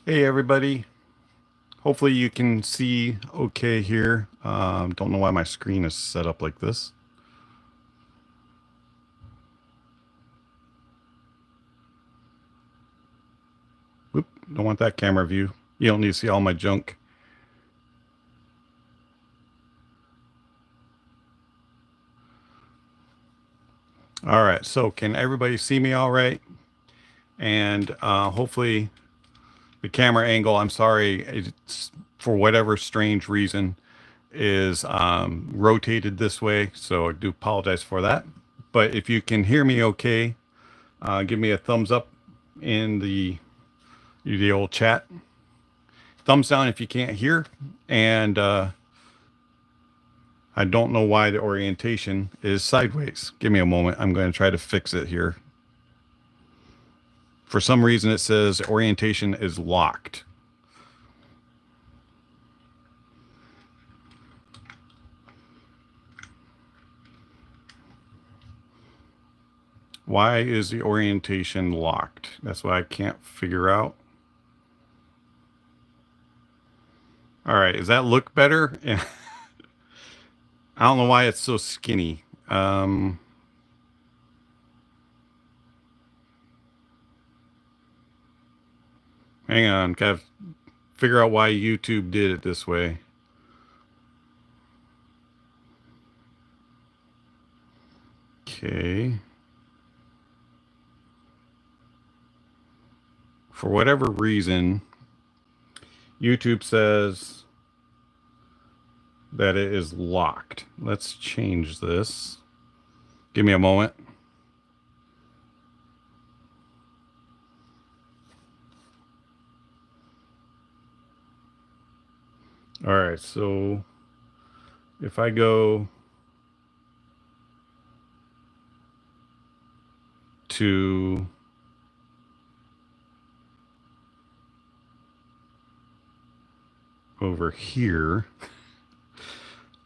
Hey everybody, hopefully you can see okay here. Don't know why my screen is set up like this. Whoop, don't want that camera view. You don't need to see all my junk. All right, so can everybody see me all right? And hopefully the camera angle, I'm sorry, it's for whatever strange reason is rotated this way, so I do apologize for that. But if you can hear me okay, give me a thumbs up in the old chat. Thumbs down if you can't hear. And I don't know why the orientation is sideways. Give me a moment. I'm going to try to fix it here. For some reason, it says orientation is locked. Why is the orientation locked? That's what I can't figure out. All right, does that look better? I don't know why it's so skinny. Hang on, gotta figure out why YouTube did it this way. Okay. For whatever reason, YouTube says that it is locked. Let's change this. Give me a moment. All right, so if I go to over here,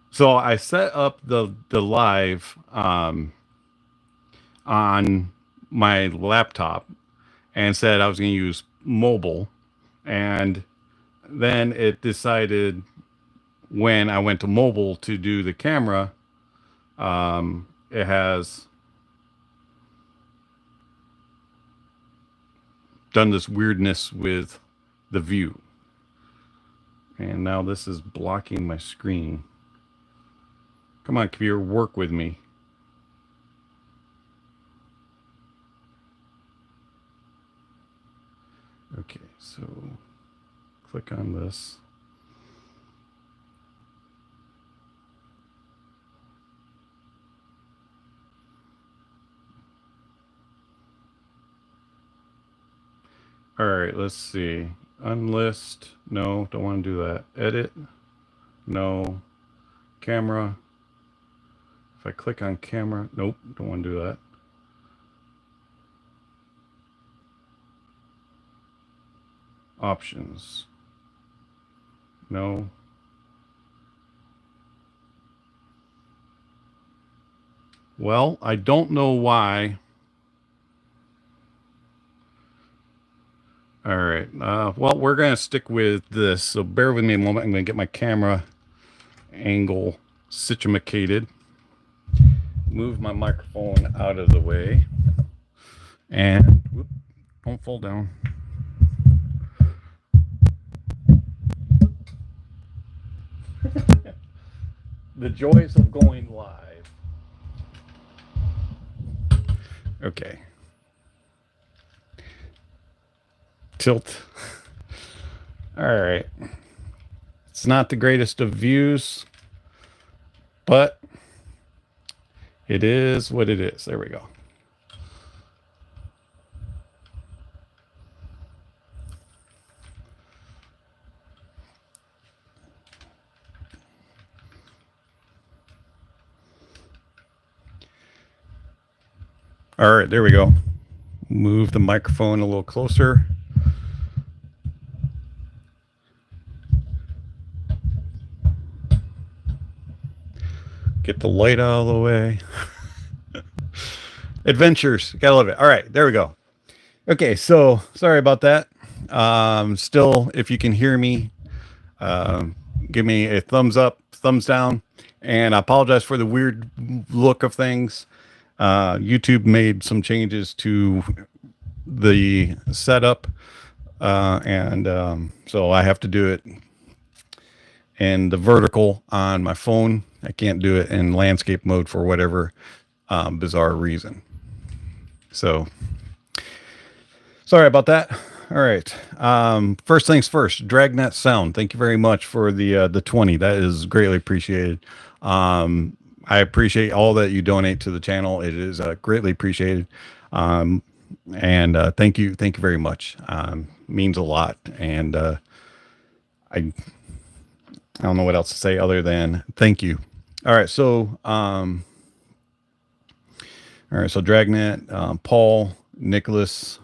so I set up the live on my laptop and said I was going to use mobile, and then it decided when I went to mobile to do the camera, it has done this weirdness with the view. And now this is blocking my screen. Come on, computer, work with me. Okay, so click on this. All right, let's see. Unlist. No, don't want to do that. Edit. No. Camera. If I click on camera, nope, don't want to do that. Options. No. Well, I don't know why. All right. Well, we're going to stick with this. So bear with me a moment. I'm going to get my camera angle situated. Move my microphone out of the way. And whoop, don't fall down. The joys of going live. Okay. Tilt. All right. It's not the greatest of views, but it is what it is. There we go. All right, there we go. Move the microphone a little closer. Get the light out of the way. Adventures, gotta love it. All right, there we go. Okay, so sorry about that. Still, if you can hear me, give me a thumbs up, thumbs down. And I apologize for the weird look of things. YouTube made some changes to the setup, and so I have to do it in the vertical on my phone. I can't do it in landscape mode for whatever bizarre reason. So sorry about that. All right. First things first, Dragnet Sound. Thank you very much for the 20. That is greatly appreciated. I appreciate all that you donate to the channel. It is greatly appreciated. And thank you very much. Means a lot. And I don't know what else to say other than thank you. All right, so Dragnet, Paul, Nicholas,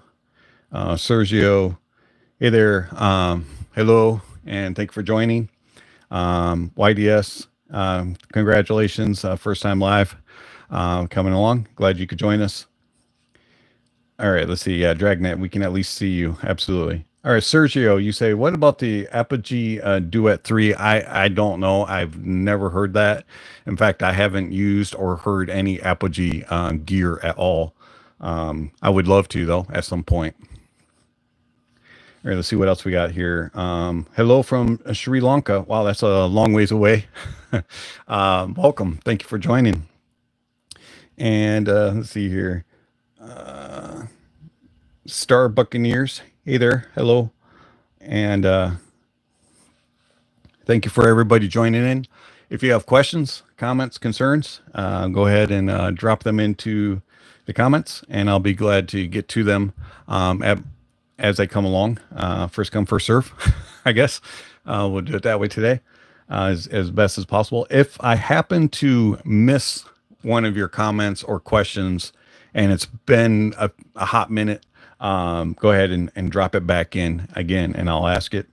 Sergio, hey there, hello, and thank you for joining. YDS, congratulations, first time live, coming along. Glad you could join us. All right, let's see. Yeah, Dragnet, we can at least see you. Absolutely. All right, Sergio, you say, what about the Apogee Duet 3? I don't know. I've never heard that. In fact, I haven't used or heard any Apogee gear at all. I would love to, though, at some point. All right, let's see what else we got here. Hello from Sri Lanka. Wow, that's a long ways away. Welcome. Thank you for joining. And let's see here. Star Buccaneers. Hey there. Hello. And thank you for everybody joining in. If you have questions, comments, concerns, go ahead and drop them into the comments, and I'll be glad to get to them as they come along. First come, first serve, I guess. We'll do it that way today, as best as possible. If I happen to miss one of your comments or questions, and it's been a hot minute, go ahead and drop it back in again, and I'll ask it.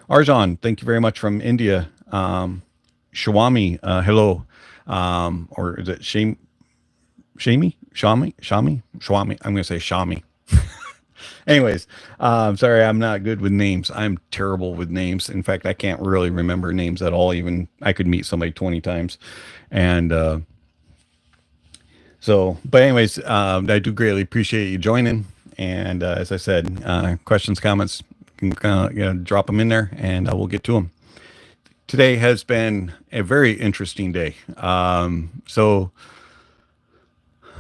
Arjan, thank you very much from India. Shawami, hello. Or is it Shami? I'm going to say Shami. Anyways, sorry, I'm not good with names. I'm terrible with names. In fact, I can't really remember names at all. Even I could meet somebody 20 times. And but anyways, I do greatly appreciate you joining. And as I said, questions, comments, you can drop them in there, and I will get to them. Today has been a very interesting day. So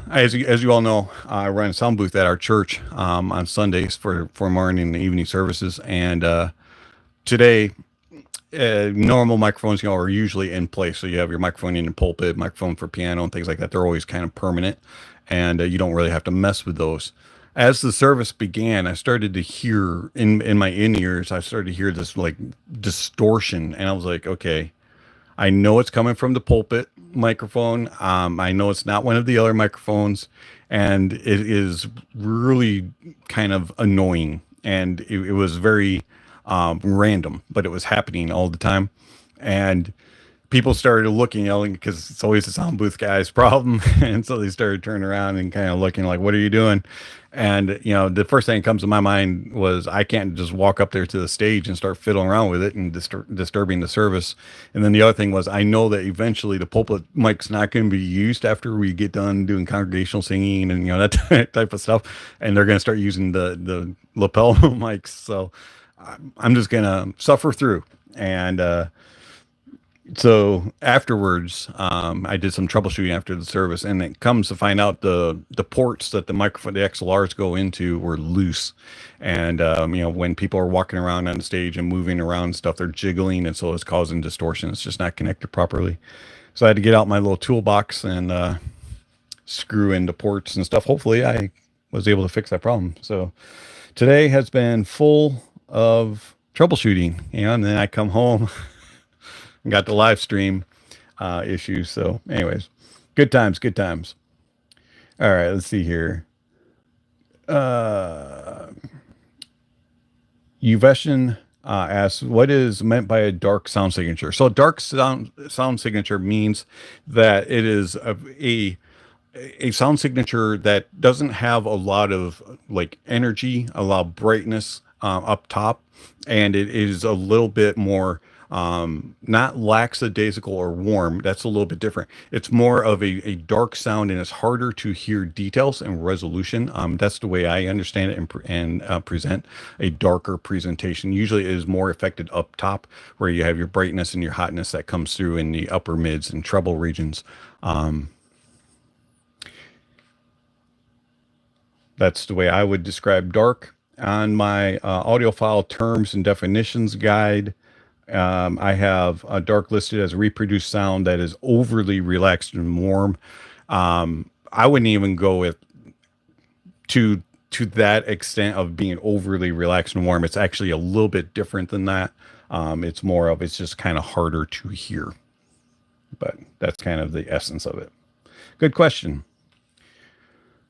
as you all know, I run a sound booth at our church on Sundays for morning and evening services. And today, normal microphones, are usually in place. So you have your microphone in the pulpit, microphone for piano and things like that. They're always kind of permanent, and you don't really have to mess with those. As the service began, I started to hear in my in-ears, I started to hear this like distortion, and I was like, okay, I know it's coming from the pulpit microphone. I know it's not one of the other microphones, and it is really kind of annoying. And it was very random, but it was happening all the time. And people started looking, yelling, because it's always the sound booth guy's problem. And so they started turning around and kind of looking like, what are you doing? And, the first thing that comes to my mind was I can't just walk up there to the stage and start fiddling around with it and disturbing the service. And then the other thing was, I know that eventually the pulpit mic's not going to be used after we get done doing congregational singing and, that type of stuff. And they're going to start using the lapel mics. So I'm just going to suffer through. And, so afterwards, I did some troubleshooting after the service, and it comes to find out the ports that the microphone, the XLRs go into, were loose. And, when people are walking around on the stage and moving around and stuff, they're jiggling, and so it's causing distortion. It's just not connected properly. So I had to get out my little toolbox and screw in the ports and stuff. Hopefully I was able to fix that problem. So today has been full of troubleshooting, and then I come home got the live stream issues. So anyways, good times. All right, let's see here. Uveshin asks, what is meant by a dark sound signature? So dark sound signature means that it is a sound signature that doesn't have a lot of like energy, a lot of brightness, up top, and it is a little bit more not lackadaisical or warm. That's a little bit different. It's more of a dark sound, and it's harder to hear details and resolution. That's the way I understand it and present a darker presentation. Usually it is more affected up top, where you have your brightness and your hotness that comes through in the upper mids and treble regions. That's the way I would describe dark. On my audiophile terms and definitions guide, I have dark listed as a reproduced sound that is overly relaxed and warm. I wouldn't even go with to that extent of being overly relaxed and warm. It's actually a little bit different than that. It's just kind of harder to hear, but that's kind of the essence of it. Good question.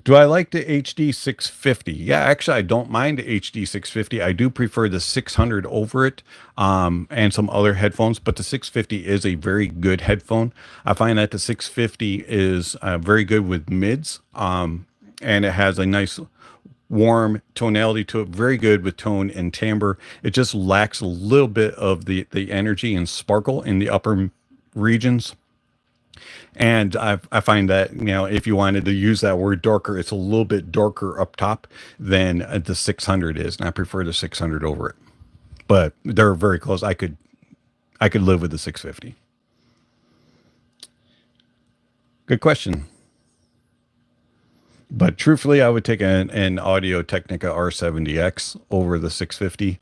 Do I like the HD 650? Yeah, actually, I don't mind the HD 650. I do prefer the 600 over it, and some other headphones, but the 650 is a very good headphone. I find that the 650 is very good with mids, and it has a nice warm tonality to it, very good with tone and timbre. It just lacks a little bit of the energy and sparkle in the upper regions. And I find that, if you wanted to use that word darker, it's a little bit darker up top than the 600 is. And I prefer the 600 over it, but they're very close. I could live with the 650. Good question. But truthfully, I would take an Audio-Technica R70X over the 650.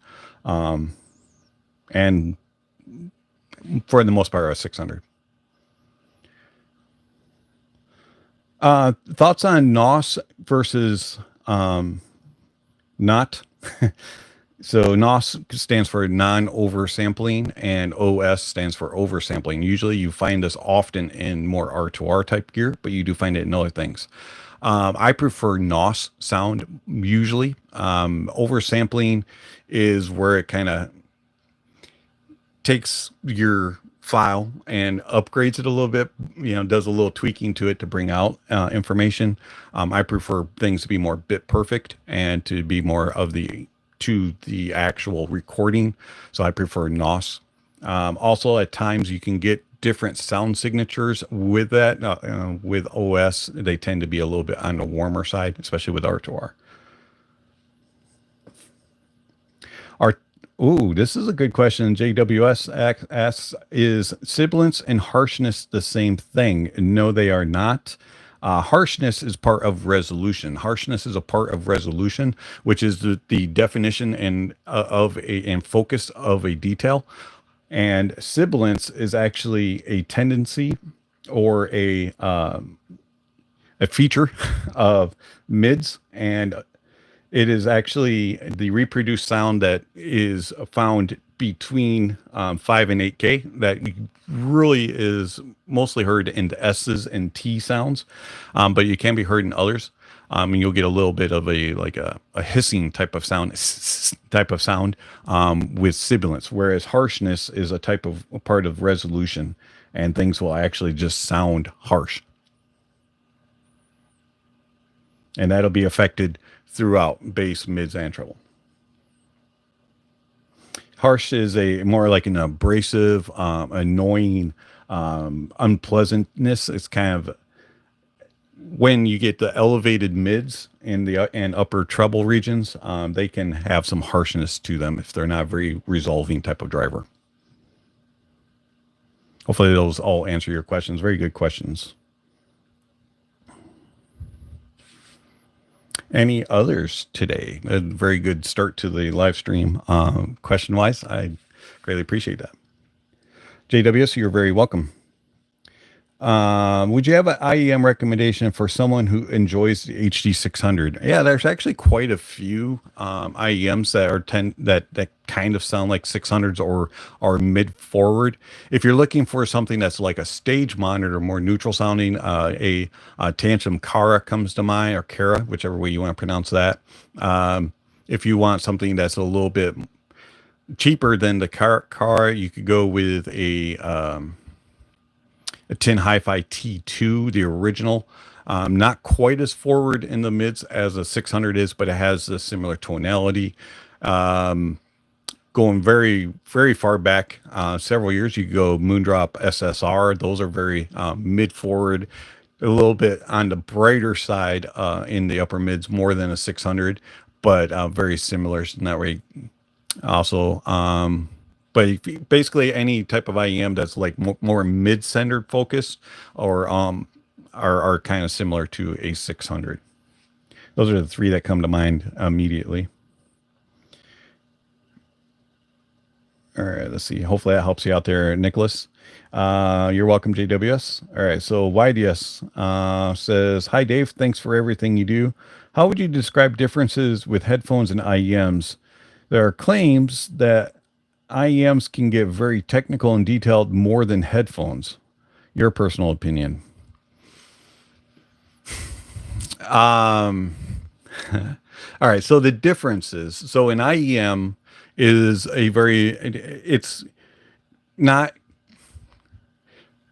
And for the most part, a 600. Thoughts on NOS versus not. So NOS stands for non-oversampling, and OS stands for oversampling. Usually you find this often in more R2R type gear, but you do find it in other things. I prefer NOS sound usually. Oversampling is where it kind of takes your file and upgrades it a little bit, does a little tweaking to it to bring out information. I prefer things to be more bit perfect and to be more of the actual recording. So I prefer NOS. Also, at times you can get different sound signatures with that. With OS, they tend to be a little bit on the warmer side, especially with R2R. Ooh, this is a good question. JWS asks, is sibilance and harshness the same thing? No, they are not. Harshness is part of resolution. Harshness is a part of resolution, which is the definition and focus of a detail. And sibilance is actually a tendency or a feature of mids, and it is actually the reproduced sound that is found between 5 and 8K that really is mostly heard in the S's and T sounds, but you can be heard in others. And you'll get a little bit of a hissing type of sound with sibilance, whereas harshness is a part of resolution, and things will actually just sound harsh. And that'll be affected throughout bass, mids, and treble. Harsh is more like an abrasive, annoying, unpleasantness. It's kind of when you get the elevated mids in and upper treble regions, they can have some harshness to them if they're not very resolving type of driver. Hopefully those all answer your questions. Very good questions. Any others today? A very good start to the live stream. Question wise, I greatly appreciate that. JWS, you're very welcome. Would you have an IEM recommendation for someone who enjoys the HD 600? Yeah, there's actually quite a few IEMs that kind of sound like 600s or are mid forward. If you're looking for something that's like a stage monitor, more neutral sounding, a Tantrum Cara comes to mind, or Cara, whichever way you want to pronounce that. If you want something that's a little bit cheaper than the Cara, you could go with a Tin Hi-Fi T2, the original. Not quite as forward in the mids as a 600 is, but it has a similar tonality. Going very, very far back, several years, you could go Moondrop SSR. Those are very mid forward, a little bit on the brighter side in the upper mids, more than a 600, but very similar in that way. Also, but basically any type of IEM that's like more mid-centered focus or are kind of similar to a 600. Those are the three that come to mind immediately. All right, let's see. Hopefully that helps you out there, Nicholas. You're welcome, JWS. All right, so YDS says, "Hi, Dave. Thanks for everything you do. How would you describe differences with headphones and IEMs? There are claims that IEMs can get very technical and detailed more than headphones. Your personal opinion?" Um, all right, so the differences. So an IEM is it's not,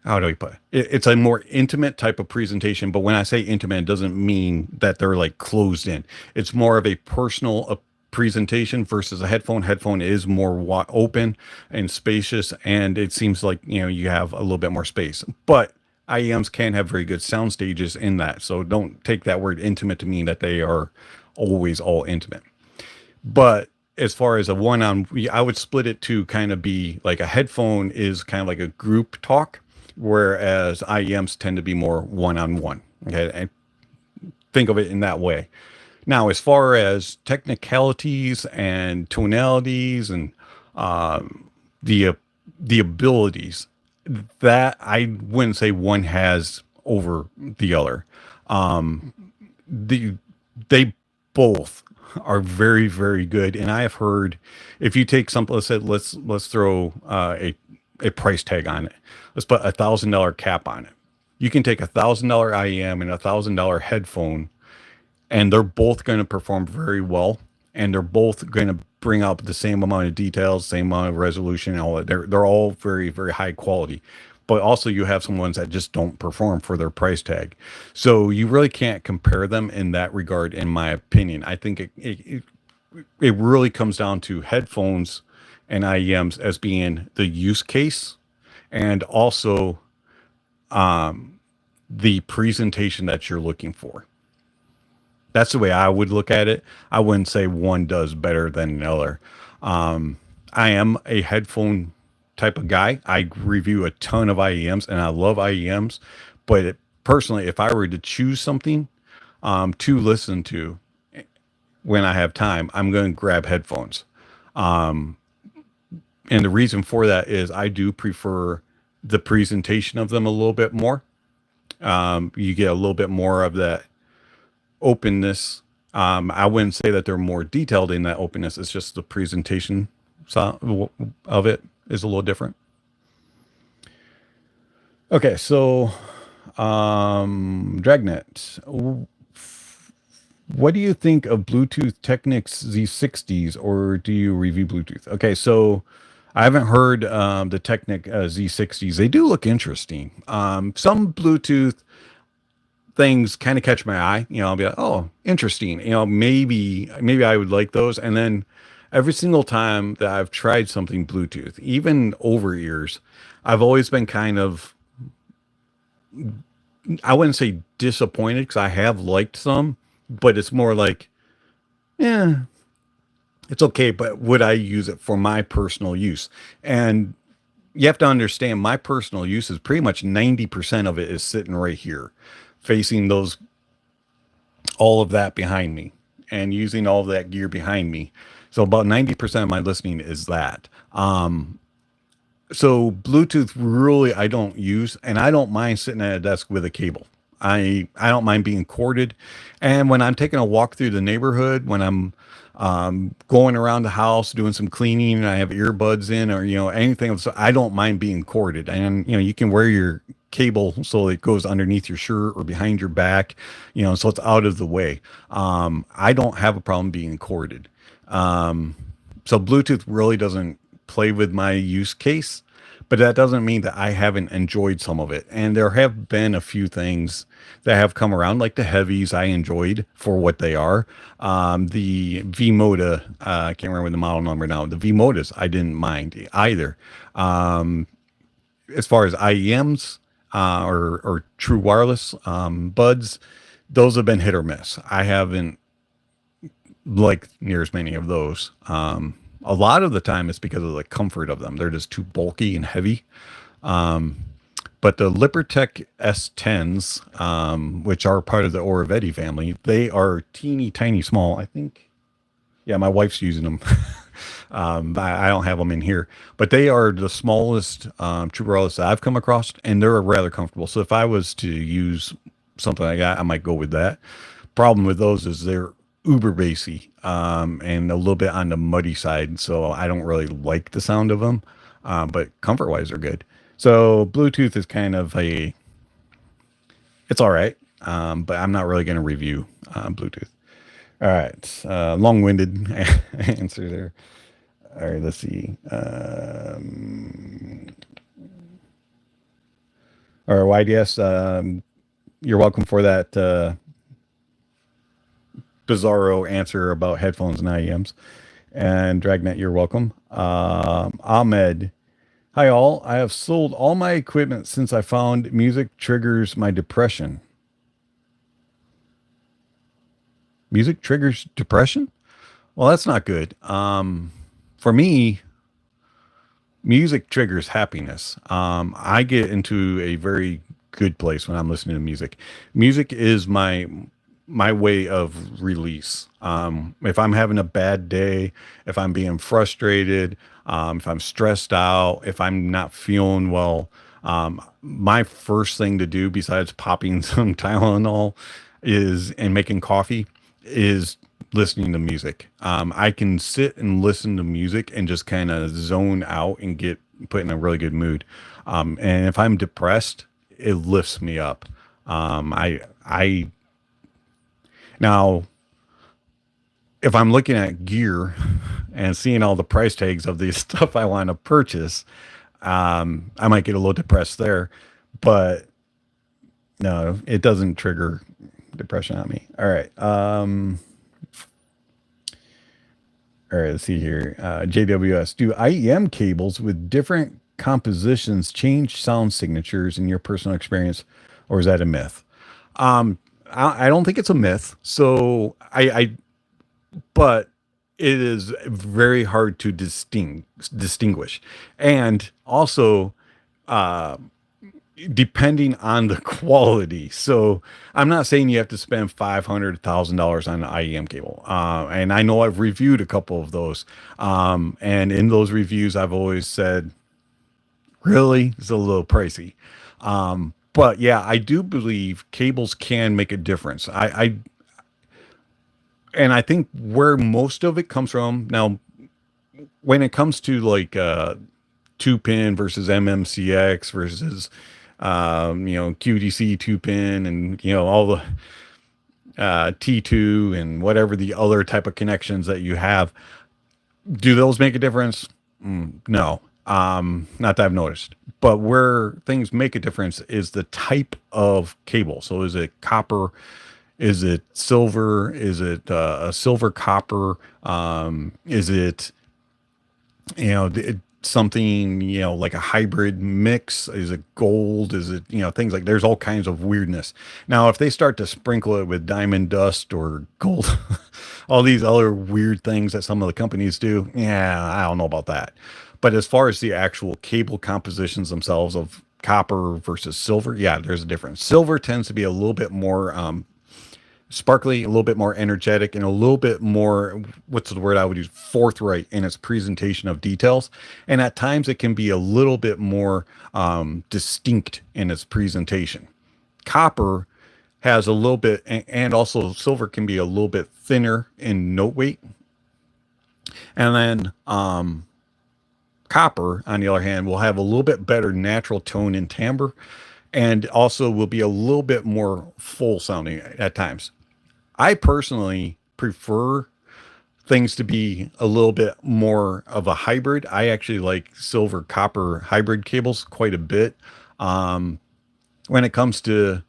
how do we put it? It's a more intimate type of presentation, but when I say intimate, it doesn't mean that they're like closed in. It's more of a personal presentation versus a headphone. Headphone is more open and spacious, and it seems like, you have a little bit more space. But IEMs can have very good sound stages in that, so don't take that word intimate to mean that they are always all intimate. But as far as I would split it to kind of be like a headphone is kind of like a group talk, whereas IEMs tend to be more one-on-one. Okay, and think of it in that way. Now, as far as technicalities and tonalities and the abilities, that I wouldn't say one has over the other. They both are very, very good, and I have heard, if you take something, let's throw a price tag on it. Let's put $1,000 cap on it. You can take $1,000 IEM and $1,000 headphone, and they're both going to perform very well, and they're both going to bring out the same amount of details, same amount of resolution, and all that. They're all very, very high quality. But also you have some ones that just don't perform for their price tag. So you really can't compare them in that regard, in my opinion. I think it really comes down to headphones and IEMs as being the use case, and also the presentation that you're looking for. That's the way I would look at it. I wouldn't say one does better than another. I am a headphone type of guy. I review a ton of IEMs, and I love IEMs. But personally, if I were to choose something to listen to when I have time, I'm going to grab headphones. And the reason for that is I do prefer the presentation of them a little bit more. You get a little bit more of that openness. I wouldn't say that they're more detailed in that openness. It's just the presentation of it is a little different. Okay, so Dragnet, what do you think of Bluetooth Technics Z60s, or do you review Bluetooth? Okay, so I haven't heard the Technic Z60s. They do look interesting. Some Bluetooth things kind of catch my eye. I'll be like, oh, interesting. Maybe I would like those. And then every single time that I've tried something Bluetooth, even over ears, I've always been kind of, I wouldn't say disappointed, because I have liked some, but it's more like, yeah, it's okay, but would I use it for my personal use? And you have to understand, my personal use is pretty much 90% of it is sitting right here, facing all of that behind me, and using all of that gear behind me. So about 90% of my listening is that. So Bluetooth really I don't use, and I don't mind sitting at a desk with a cable. I don't mind being corded. And when I'm taking a walk through the neighborhood, when I'm going around the house doing some cleaning and I have earbuds in, or anything, so I don't mind being corded. And you can wear your cable so it goes underneath your shirt or behind your back, so it's out of the way. I don't have a problem being corded. So Bluetooth really doesn't play with my use case. but that doesn't mean that I haven't enjoyed some of it. And there have been a few things that have come around, like the heavies I enjoyed for what they are. The V Moda, I can't remember the model number now. The V Modas I didn't mind either. Um, as far as IEMs or true wireless buds, those have been hit or miss. I haven't liked near as many of those. A lot of the time it's because of the comfort of them. They're just too bulky and heavy. But the Lippertech S10s, which are part of the Audeze family, they are teeny tiny small. I think, yeah, my wife's using them. I don't have them in here, but they are the smallest true wireless that I've come across, and they're rather comfortable. So if I was to use something like that, I might go with that. Problem with those is they're uber bassy and a little bit on the muddy side, so I don't really like the sound of them. But comfort wise, they're good. So Bluetooth is kind of it's all right, but I'm not really going to review Bluetooth. All right, long-winded answer there. All right, let's see. Or YDS, you're welcome for that bizarro answer about headphones and IEMs. And Dragnet, you're welcome. Ahmed, hi all. I have sold all my equipment since I found music triggers my depression. Music triggers depression? Well, that's not good. For me, music triggers happiness. I get into a very good place when I'm listening to music. Music is my way of release. If I'm having a bad day, if I'm being frustrated, if I'm stressed out, if I'm not feeling well, my first thing to do besides popping some Tylenol and making coffee is listening to music. I can sit and listen to music and just kind of zone out and get put in a really good mood. And if I'm depressed, it lifts me up. I now, if I'm looking at gear and seeing all the price tags of the stuff I want to purchase, I might get a little depressed there, but no, it doesn't trigger depression on me. All right. All right, let's see here. JWS, do IEM cables with different compositions change sound signatures in your personal experience, or is that a myth? I don't think it's a myth. So but it is very hard to distinguish. And also, depending on the quality. So I'm not saying you have to spend $500,000 on an IEM cable. And I know I've reviewed a couple of those. And in those reviews, I've always said, really, it's a little pricey. But yeah, I do believe cables can make a difference. And I think where most of it comes from now, when it comes to like 2-pin versus MMCX versus QDC 2-pin and all the T2 and whatever the other type of connections that you have, do those make a difference? No, not that I've noticed. But where things make a difference is the type of cable. So is it copper? Is it silver? Is it a silver copper? Is it something like a hybrid mix? Is it gold? Is it things like, there's all kinds of weirdness. Now if they start to sprinkle it with diamond dust or gold, all these other weird things that some of the companies do, yeah, I don't know about that. But as far as the actual cable compositions themselves of copper versus silver, yeah, there's a difference. Silver tends to be a little bit more sparkly, a little bit more energetic, and a little bit more, what's the word I would use, forthright in its presentation of details. And at times it can be a little bit more distinct in its presentation. Copper has a little bit, and also silver can be a little bit thinner in note weight. And then copper, on the other hand, will have a little bit better natural tone and timbre, and also will be a little bit more full sounding at times. I personally prefer things to be a little bit more of a hybrid. I actually like silver copper hybrid cables quite a bit. When it comes to,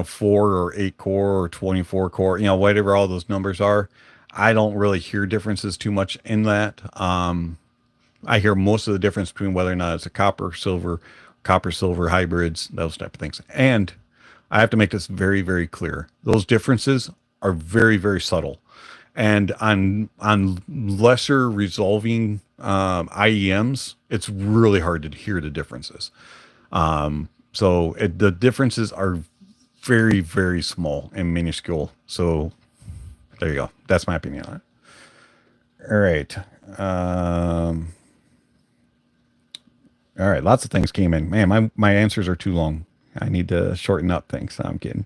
4 or 8 core or 24 core, whatever all those numbers are, I don't really hear differences too much in that. I hear most of the difference between whether or not it's a copper silver hybrids, those type of things. And I have to make this very, very clear. Those differences are very, very subtle. And on lesser resolving IEMs, it's really hard to hear the differences. The differences are very, very small and minuscule. So there you go. That's my opinion on it. All right. All right. Lots of things came in. Man, my answers are too long. I need to shorten up things. I'm kidding.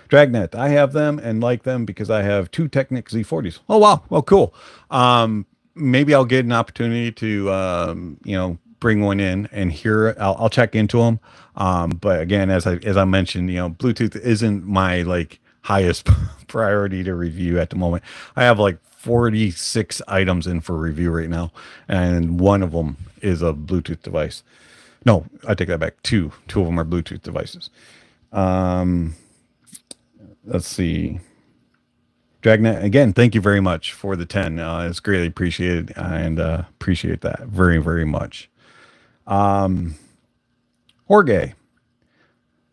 Dragnet. I have them and like them because I have 2 Technic Z40s. Oh, wow. Well, cool. Maybe I'll get an opportunity to, bring one in and hear it. I'll check into them. But again, as I mentioned, Bluetooth isn't my highest priority to review at the moment. I have 46 items in for review right now, and one of them is a Bluetooth device. No, I take that back. Two of them are Bluetooth devices. Let's see. Dragnet, again, thank you very much for the 10. It's greatly appreciated, and appreciate that very, very much. Jorge.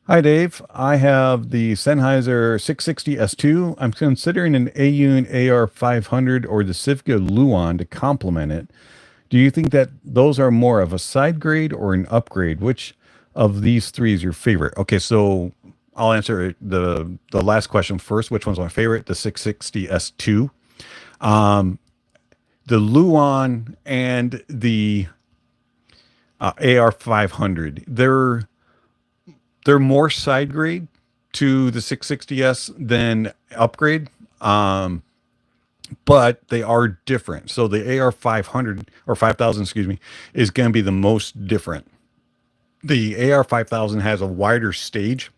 Hi, Dave. I have the Sennheiser 660 S2. I'm considering an AU AR500 or the Civica Luan to complement it. Do you think that those are more of a side grade or an upgrade? Which of these 3 is your favorite? Okay, so I'll answer the last question first. Which one's my favorite? The 660 S2. The Luan and the AR500. They're more side grade to the 660S than upgrade. But they are different. So the AR500 or 5000, is going to be the most different. The AR5000 has a wider stage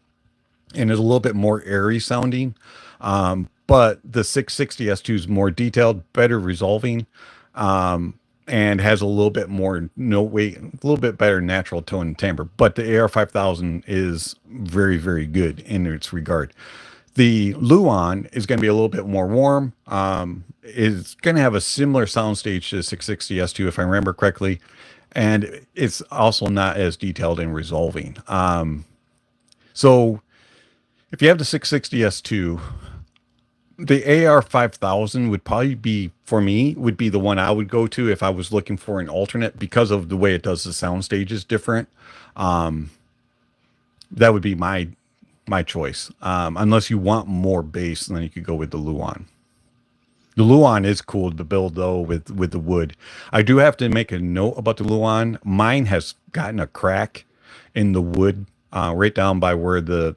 and is a little bit more airy sounding. But the 660 S2 is more detailed, better resolving, and has a little bit more note weight, a little bit better natural tone and timbre. But the AR5000 is very, very good in its regard. The Luan is going to be a little bit more warm. Is going to have a similar soundstage to the 660 S2, if I remember correctly. And it's also not as detailed in resolving. So if you have the 660 S2, the AR5000 would probably be, for me, would be the one I would go to if I was looking for an alternate because of the way it does the sound stage is different. That would be my choice. Unless you want more bass, then you could go with the Luan. The Luan is cool to build though with the wood. I do have to make a note about the Luan. Mine has gotten a crack in the wood right down by where the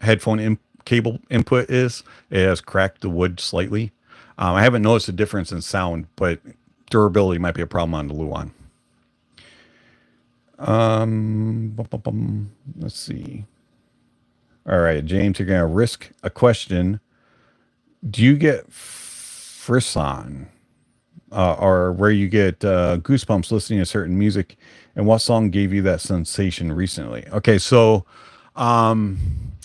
headphone cable input is. It has cracked the wood slightly. I haven't noticed a difference in sound, but durability might be a problem on the Luan. Let's see. All right, James, you're gonna risk a question. Do you get frisson, or where you get goosebumps listening to certain music, and what song gave you that sensation recently? Okay, so I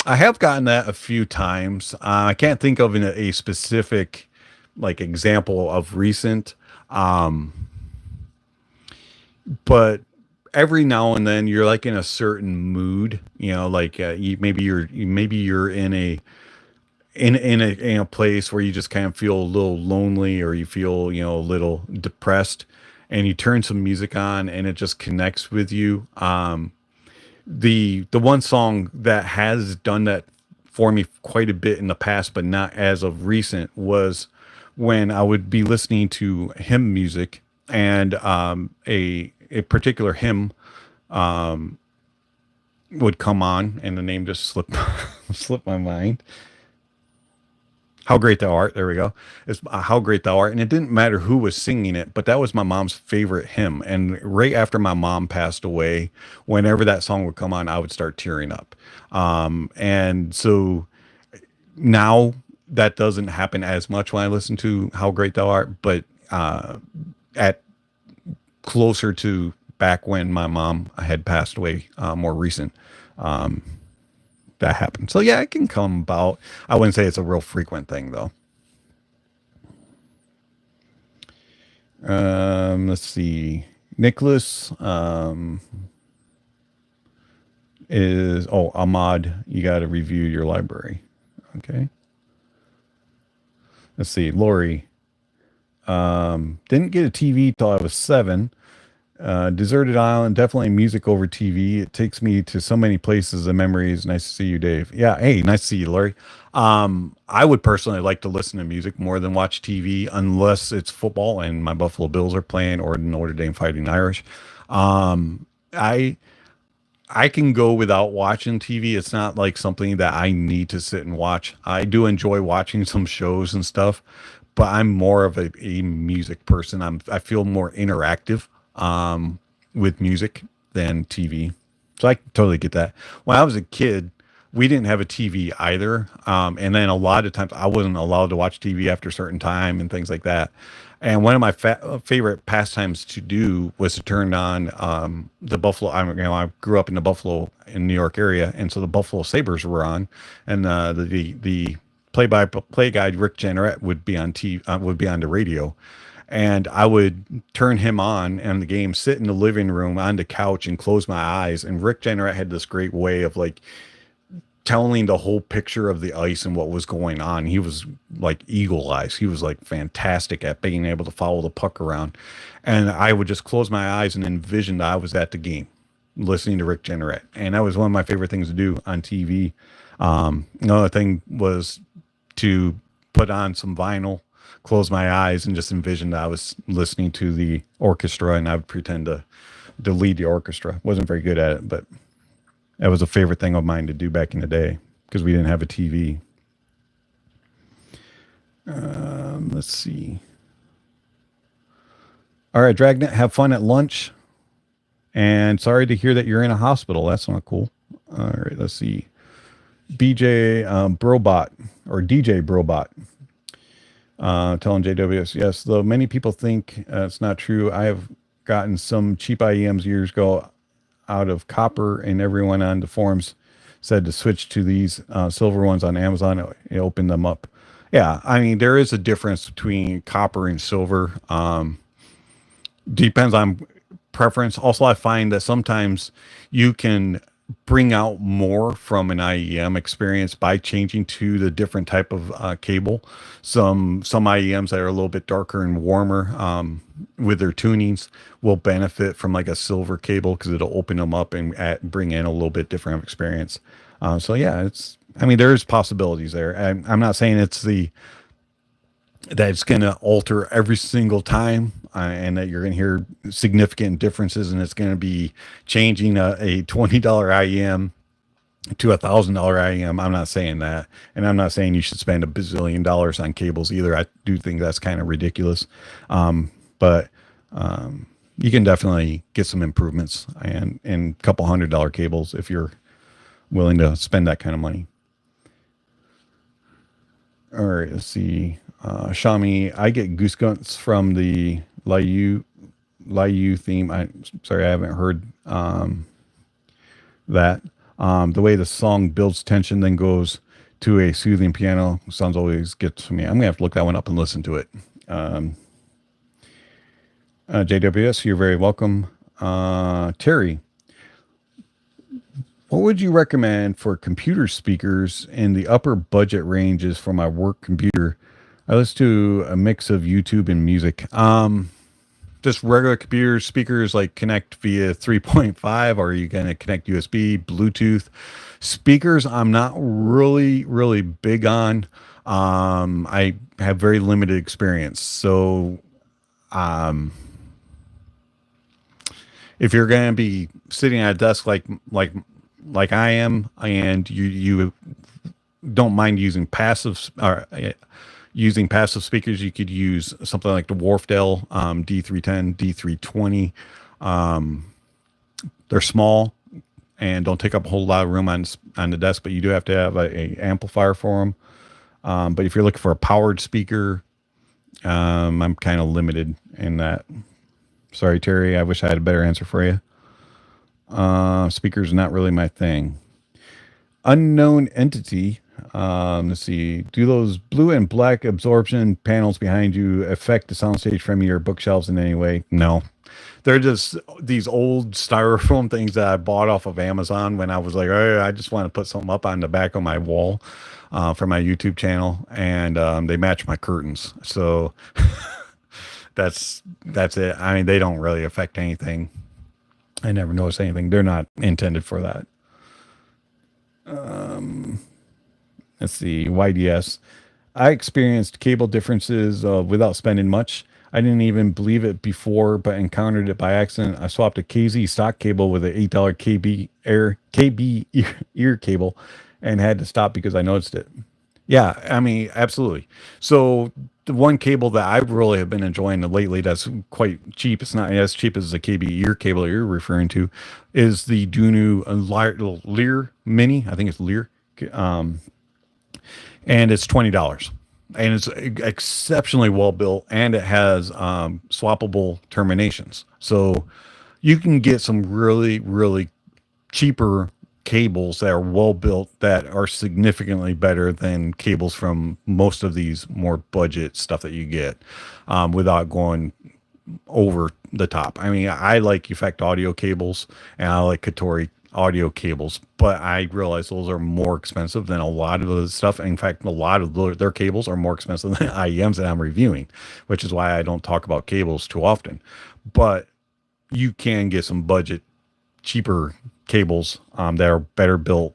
have gotten that a few times. I can't think of a specific example of recent, but every now and then you're in a certain mood, maybe you're in a place where you just kind of feel a little lonely, or you feel a little depressed, and you turn some music on and it just connects with you. The one song that has done that for me quite a bit in the past, but not as of recent, was when I would be listening to hymn music, and a particular hymn would come on, and the name just slipped my mind. How Great Thou Art. There we go. It's How Great Thou Art. And it didn't matter who was singing it, but that was my mom's favorite hymn. And right after my mom passed away, whenever that song would come on, I would start tearing up. And so now that doesn't happen as much when I listen to How Great Thou Art, but at closer to back when my mom had passed away, more recent, that happened. So yeah, it can come about. I wouldn't say it's a real frequent thing though. Let's see. Nicholas Ahmad, you got to review your library. Okay. Let's see. Lori, didn't get a TV till I was 7. Deserted Island, definitely music over TV. It takes me to so many places and memories. Nice to see you, Dave. Yeah, hey, nice to see you, Lori. I would personally like to listen to music more than watch TV unless it's football and my Buffalo Bills are playing or Notre Dame Fighting Irish. I can go without watching TV. It's not like something that I need to sit and watch. I do enjoy watching some shows and stuff, but I'm more of a music person. I feel more interactive with music than TV. So I totally get that. When I was a kid, we didn't have a TV either. And then a lot of times I wasn't allowed to watch TV after a certain time and things like that. And one of my favorite pastimes to do was to turn on the Buffalo. I grew up in the Buffalo in New York area, and so the Buffalo Sabres were on, and the play-by-play guy Rick Jenneret would be on would be on the radio, and I would turn him on the game, sit in the living room on the couch, and close my eyes. And Rick Jenneret had this great way of like telling the whole picture of the ice and what was going on. He was like eagle eyes. He was like fantastic at being able to follow the puck around. And I would just close my eyes and envision that I was at the game listening to Rick Jenneret. And that was one of my favorite things to do on TV. Another thing was to put on some vinyl, close my eyes, and just envision that I was listening to the orchestra, and I would pretend to lead the orchestra. Wasn't very good at it, but that was a favorite thing of mine to do back in the day because we didn't have a TV. Let's see. All right, Dragnet, have fun at lunch. And sorry to hear that you're in a hospital. That's not cool. All right, let's see. BJ Brobot or DJ Brobot. Telling JWS, yes, though many people think it's not true. I have gotten some cheap IEMs years ago out of copper, and everyone on the forums said to switch to these silver ones on Amazon. It opened them up. Yeah, I mean, there is a difference between copper and silver. Depends on preference. Also, I find that sometimes you can bring out more from an IEM experience by changing to the different type of cable. Some IEMs that are a little bit darker and warmer with their tunings will benefit from like a silver cable because it'll open them up and bring in a little bit different experience. So yeah, there's possibilities there. I'm not saying that it's going to alter every single time and that you're going to hear significant differences and it's going to be changing a $20 IEM to $1,000 IEM. I'm not saying that. And I'm not saying you should spend $1 bazillion on cables either. I do think that's kind of ridiculous. But you can definitely get some improvements and a couple $100 cables if you're willing to spend that kind of money. All right, let's see. Shami, I get goosebumps from the Liu theme. I'm sorry, I haven't heard that. The way the song builds tension, then goes to a soothing piano sounds always gets to me. I'm gonna have to look that one up and listen to it. JWS, you're very welcome. Terry, what would you recommend for computer speakers in the upper budget ranges for my work computer? I listen to a mix of YouTube and music. Just regular computer speakers, like connect via 3.5, or are you going to connect USB, Bluetooth? Speakers, I'm not really big on. I have very limited experience. So if you're going to be sitting at a desk like I am, and you don't mind using passive speakers, you could use something like the Wharfdale D310, D320. They're small and don't take up a whole lot of room on the desk, but you do have to have a amplifier for them. But if you're looking for a powered speaker, I'm kind of limited in that. Sorry, Terry. I wish I had a better answer for you. Speakers not really my thing. Unknown entity. Let's see. Do those blue and black absorption panels behind you affect the soundstage from your bookshelves in any way? No. They're just these old styrofoam things that I bought off of Amazon when I was like, oh, I just want to put something up on the back of my wall for my YouTube channel, and they match my curtains. So that's it. I mean, they don't really affect anything. I never noticed anything. They're not intended for that. Let's see. YDS. I experienced cable differences without spending much. I didn't even believe it before, but encountered it by accident. I swapped a KZ stock cable with an $8 KB ear cable and had to stop because I noticed it. Yeah, I mean, absolutely. So the one cable that I really have been enjoying lately that's quite cheap, it's not as cheap as the KB ear cable you're referring to, is the Dunu Lear Mini. I think it's Lear. And it's $20. And it's exceptionally well built, and it has swappable terminations. So you can get some really, really cheaper cables that are well built that are significantly better than cables from most of these more budget stuff that you get without going over the top. I mean, I like Effect Audio cables and I like Katori audio cables, but I realize those are more expensive than a lot of the stuff. In fact, a lot of their cables are more expensive than IEMs that I'm reviewing, which is why I don't talk about cables too often. But you can get some budget, cheaper cables that are better built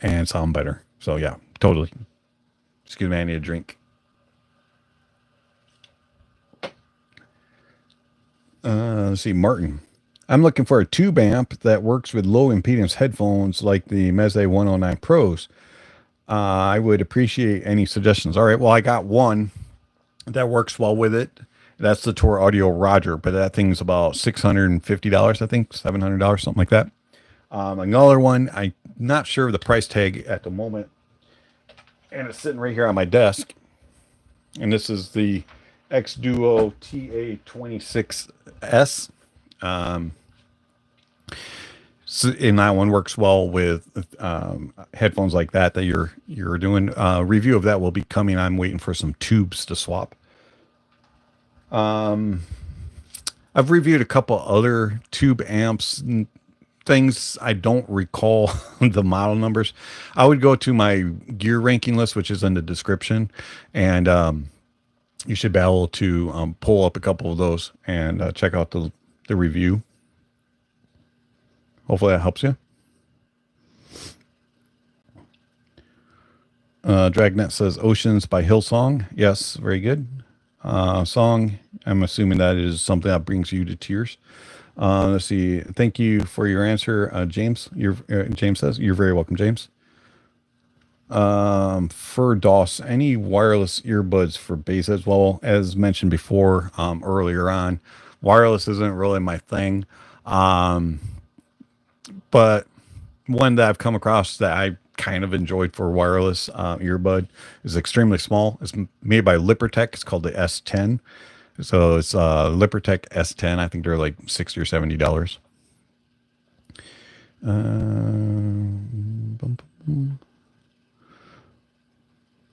and sound better. So yeah, totally. Excuse me, I need a drink. Let's see, Martin. I'm looking for a tube amp that works with low impedance headphones like the Meze 109 Pros. I would appreciate any suggestions. All right, well, I got one that works well with it. That's the Tor Audio Roger, but that thing's about $650, I think, $700, something like that. Another one, I'm not sure of the price tag at the moment, and it's sitting right here on my desk. And this is the X Duo TA26S. So, and that one works well with headphones like that you're doing. Review of that will be coming. I'm waiting for some tubes to swap. I've reviewed a couple other tube amps and things. I don't recall the model numbers. I would go to my gear ranking list, which is in the description, and you should be able to pull up a couple of those and check out the review. Hopefully that helps you. Dragnet says Oceans by Hillsong. Yes, very good. Song, I'm assuming that is something that brings you to tears. Let's see. Thank you for your answer, James. James says, you're very welcome, James. For DOS, any wireless earbuds for bass as well? As mentioned before, earlier on, wireless isn't really my thing. But one that I've come across that I kind of enjoyed for wireless earbud is extremely small. It's made by Lippertech. It's called the S10. So it's Lippertech S10. I think they're like $60 or $70.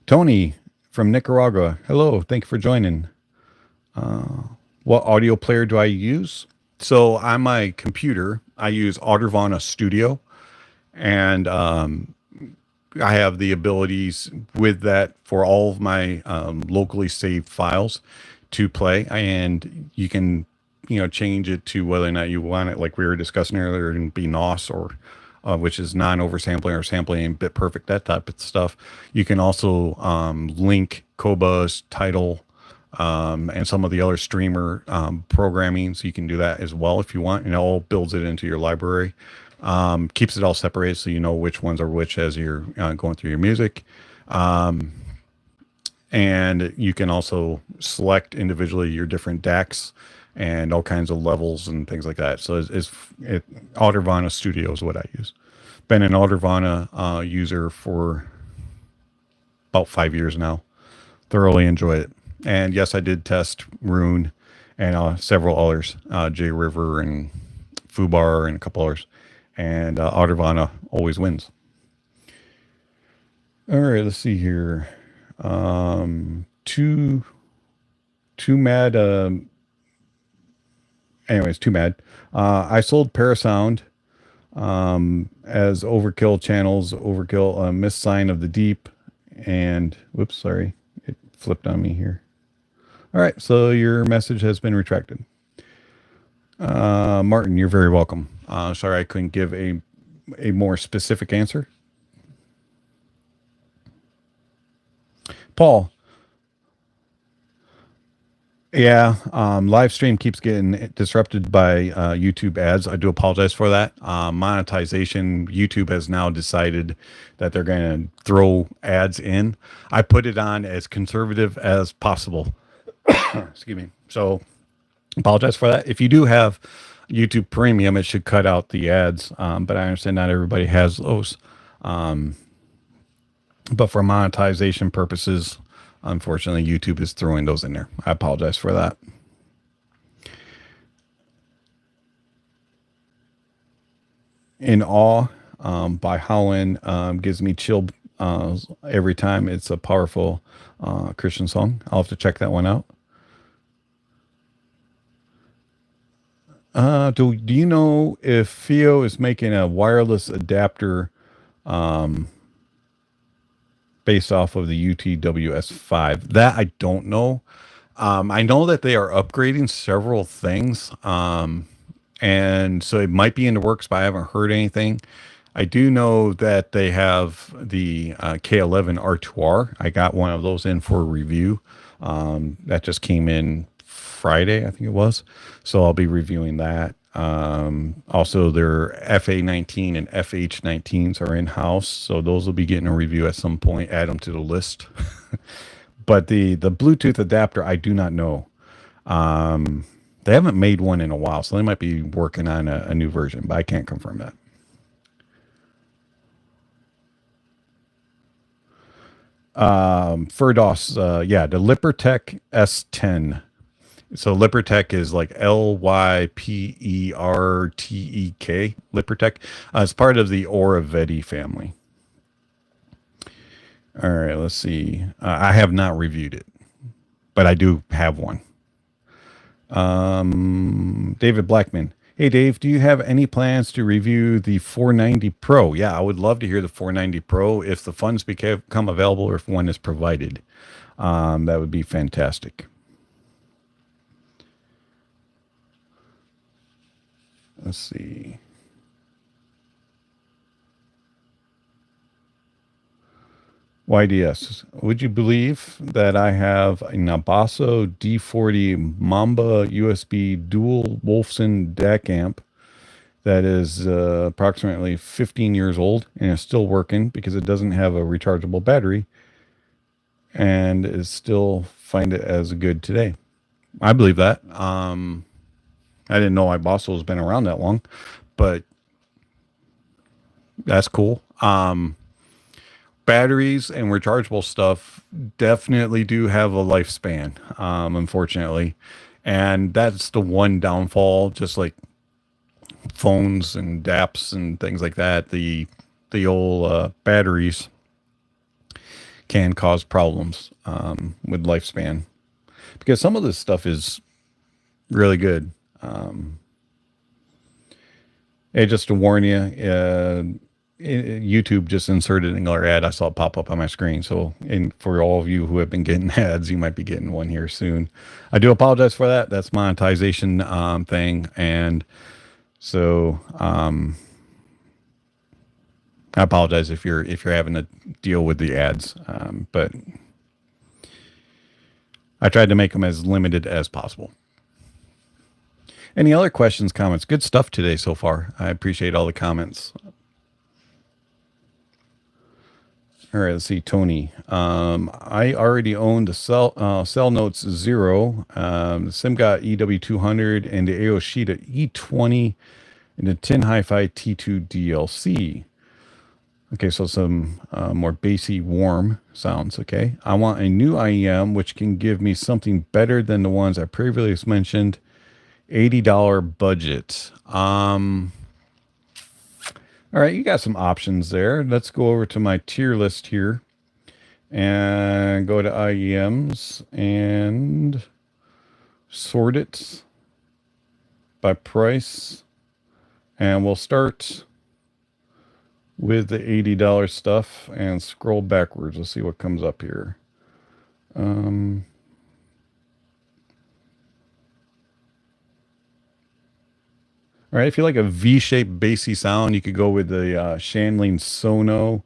Tony from Nicaragua. Hello. Thank you for joining. What audio player do I use? So on my computer, I use Audiophile Studio, and I have the abilities with that for all of my locally saved files to play, and you can, change it to whether or not you want it, like we were discussing earlier, and be NOS or which is non-oversampling or sampling in bit perfect, that type of stuff. You can also link Cobus, Tidal, and some of the other streamer programming, so you can do that as well if you want, and it all builds it into your library. Keeps it all separated so you know which ones are which as you're going through your music. And you can also select individually your different DACs and all kinds of levels and things like that. So Audiophile Studio is what I use. Been an Audiophile user for about 5 years now. Thoroughly enjoy it. And yes, I did test Rune and several others, J River and Fubar and a couple others. And Audiophile always wins. All right, let's see here. Too mad. Anyways, too mad. I sold Parasound as overkill channels, overkill, missed sign of the deep, and whoops, sorry, it flipped on me here. All right, so your message has been retracted. Martin, you're very welcome. Sorry I couldn't give a more specific answer. Paul. Yeah, live stream keeps getting disrupted by YouTube ads. I do apologize for that. Monetization, YouTube has now decided that they're going to throw ads in. I put it on as conservative as possible. Excuse me. So apologize for that. If you do have YouTube Premium, it should cut out the ads, but I understand not everybody has those. But for monetization purposes, unfortunately, YouTube is throwing those in there. I apologize for that. In Awe by Howlin gives me chill every time. It's a powerful Christian song. I'll have to check that one out. Do you know if Fio is making a wireless adapter based off of the UTWS5? That I don't know. I know that they are upgrading several things. And so it might be in the works, but I haven't heard anything. I do know that they have the K11 R2R. I got one of those in for review. That just came in Friday, I think it was. So I'll be reviewing that. Also, their FA19 and FH19s are in-house, so those will be getting a review at some point. Add them to the list. But the Bluetooth adapter, I do not know. They haven't made one in a while, so they might be working on a new version, but I can't confirm that. Ferdos, yeah, the Lippertech S10. So Lippertech is like Lypertek, Lippertech. It's part of the Audeze family. All right, let's see. I have not reviewed it, but I do have one. David Blackman. Hey, Dave, do you have any plans to review the 490 Pro? Yeah, I would love to hear the 490 Pro if the funds become available or if one is provided. That would be fantastic. Let's see. YDS, would you believe that I have a Nabasso D40 Mamba USB dual Wolfson DAC amp that is approximately 15 years old and is still working because it doesn't have a rechargeable battery and is still find it as good today? I believe that. I didn't know Nabasso has been around that long, but that's cool. Batteries and rechargeable stuff definitely do have a lifespan, unfortunately. And that's the one downfall, just like phones and DAPs and things like that. The old batteries can cause problems with lifespan, because some of this stuff is really good. Hey, just to warn you, YouTube just inserted another ad. I saw it pop up on my screen. So, and for all of you who have been getting ads, you might be getting one here soon. I do apologize for that. That's monetization thing, and so I apologize if you're having to deal with the ads. But I tried to make them as limited as possible. Any other questions, comments? Good stuff today so far. I appreciate all the comments. All right, let's see, Tony. I already own the Cell Notes Zero, the SimGot EW200, and the Aoshita E20, and the Tin Hi-Fi T2 DLC. Okay, so some more bassy, warm sounds. Okay, I want a new IEM which can give me something better than the ones I previously mentioned. $80 budget. All right, you got some options there. Let's go over to my tier list here and go to IEMs and sort it by price. And we'll start with the $80 stuff and scroll backwards. Let's see what comes up here. All right, if you like a V-shaped bassy sound, you could go with the Shanling Sono.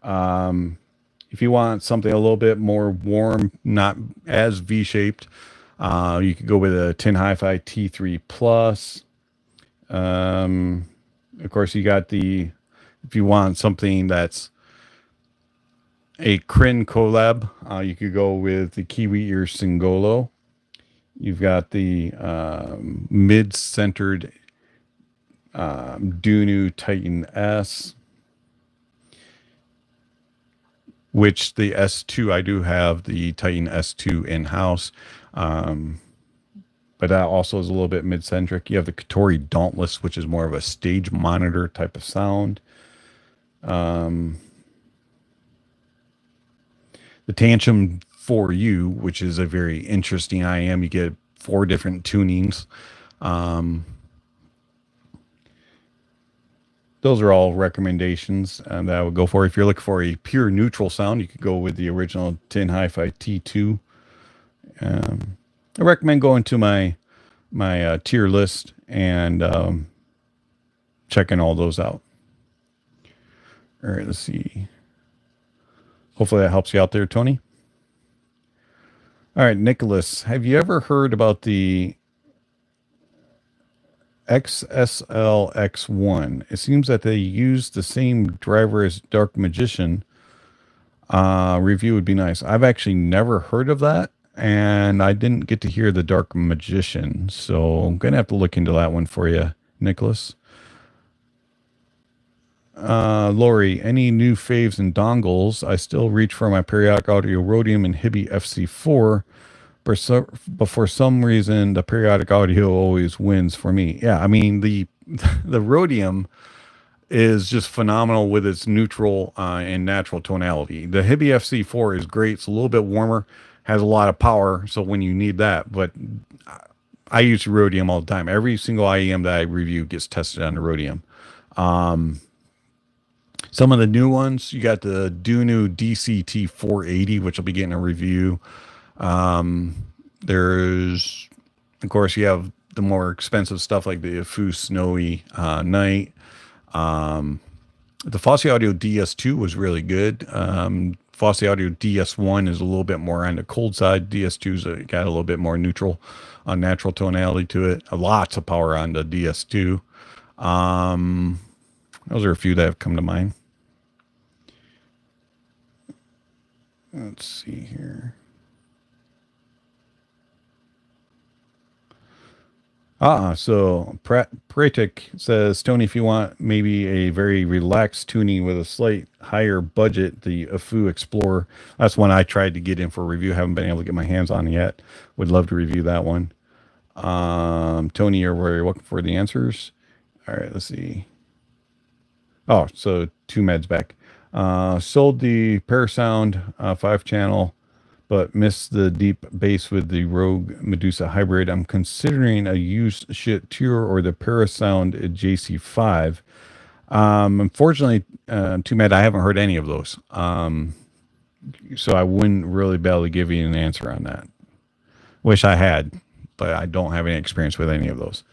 If you want something a little bit more warm, not as V-shaped, you could go with a Tin Hi-Fi T3 Plus. Of course, you got if you want something that's a Crin collab, you could go with the Kiwi Ear Singolo. You've got the mid-centered Dunu Titan S, which the S2, I do have the Titan S2 in-house, but that also is a little bit mid-centric. You have the Katori Dauntless, which is more of a stage monitor type of sound. The Tantrum 4U, which is a very interesting IEM. You get 4 different tunings. Those are all recommendations that I would go for. If you're looking for a pure neutral sound, you could go with the original Tin Hi-Fi T2. I recommend going to my tier list and checking all those out. All right, let's see. Hopefully that helps you out there, Tony. All right, Nicholas, have you ever heard about the XSLX1? It seems that they use the same driver as Dark Magician. Review would be nice. I've actually never heard of that, and I didn't get to hear the Dark Magician, so I'm gonna have to look into that one for you, Nicholas. Lori, any new faves and dongles? I still reach for my periodic audio Rhodium and Hibi FC4, but for some reason the periodic audio always wins for me. Yeah, I mean the Rhodium is just phenomenal with its neutral and natural tonality. The Hibi FC4 is great. It's a little bit warmer, has a lot of power, so when you need that. But I use Rhodium all the time. Every single IEM that I review gets tested on the Rhodium. Some of the new ones, you got the Dunu DCT 480, which I'll be getting a review. There's, of course, you have the more expensive stuff like the Fu Snowy Night. The Fosse Audio DS2 was really good. Fosse Audio DS1 is a little bit more on the cold side. DS2's got a little bit more neutral, natural tonality to it. Lots of power on the DS2. Those are a few that have come to mind. Let's see here. So Pratik says, Tony, if you want maybe a very relaxed tuning with a slight higher budget, the Afu Explorer. That's one I tried to get in for review. Haven't been able to get my hands on yet. Would love to review that one. Tony, you're looking for the answers. All right, let's see. Oh, so 2 meds back. Sold the Parasound 5-channel, but missed the deep bass with the Rogue Medusa hybrid. I'm considering a used shit tour or the Parasound JC5. Unfortunately, 2med, I haven't heard any of those. So I wouldn't really be able to give you an answer on that. Wish I had, but I don't have any experience with any of those.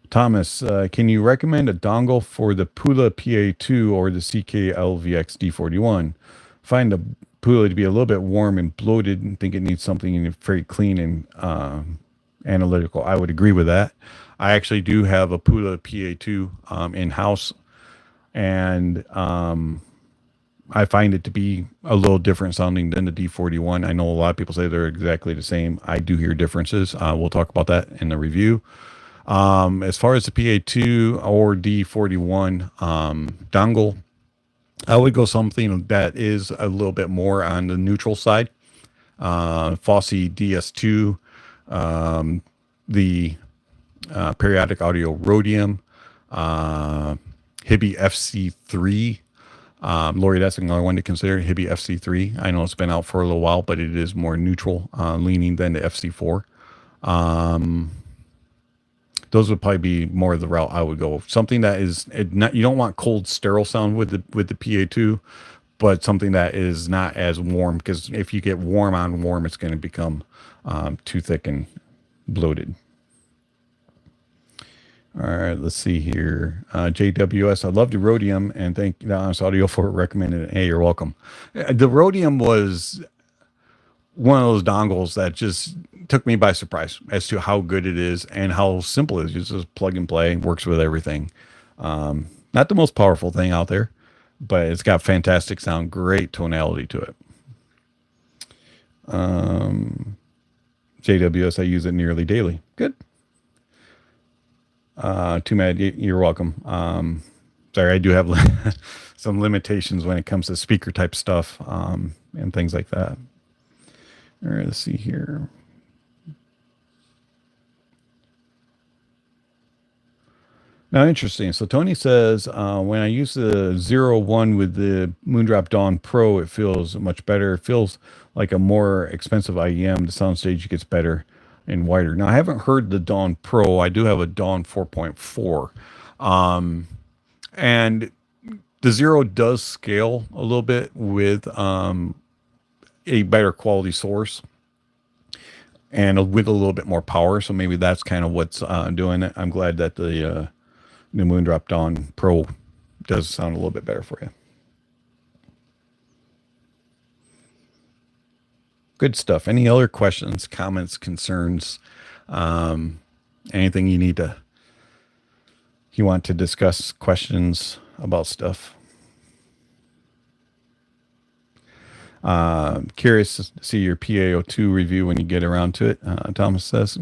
Thomas, can you recommend a dongle for the Pula PA2 or the CK-LVX D41? Find the Pula to be a little bit warm and bloated and think it needs something very clean and analytical. I would agree with that. I actually do have a Pula PA2 in-house, and I find it to be a little different sounding than the D41. I know a lot of people say they're exactly the same. I do hear differences. We'll talk about that in the review. As far as the PA2 or D41 dongle, I would go something that is a little bit more on the neutral side. Fosse DS2, the periodic audio rhodium, Hibby FC3. Lori, that's another one to consider, Hibby FC3. I know it's been out for a little while, but it is more neutral leaning than the FC4. Those would probably be more of the route I would go. Something that is not, you don't want cold sterile sound with the PA2, but something that is not as warm, because if you get warm on warm, it's going to become too thick and bloated. All right, let's see here. JWS, I love the Rhodium, and thank the Honest Audio for recommending it. Hey, you're welcome. The Rhodium was one of those dongles that just took me by surprise as to how good it is and how simple it is. You just plug and play, works with everything. Not the most powerful thing out there, but it's got fantastic sound, great tonality to it. JWS, I use it nearly daily. Good. Too mad. You're welcome. Sorry, I do have some limitations when it comes to speaker type stuff and things like that. All right, let's see here. Now, interesting. So Tony says, when I use the 01 with the Moondrop Dawn Pro, it feels much better. It feels like a more expensive IEM. The soundstage gets better and wider. Now, I haven't heard the Dawn Pro. I do have a Dawn 4.4. And the 0 does scale a little bit with a better quality source and with a little bit more power. So maybe that's kind of what's doing it. I'm glad that the Moondrop Dawn Pro does sound a little bit better for you. Good stuff. Any other questions, comments, concerns, anything you want to discuss, questions about stuff? Curious to see your PaO2 review when you get around to it. Thomas says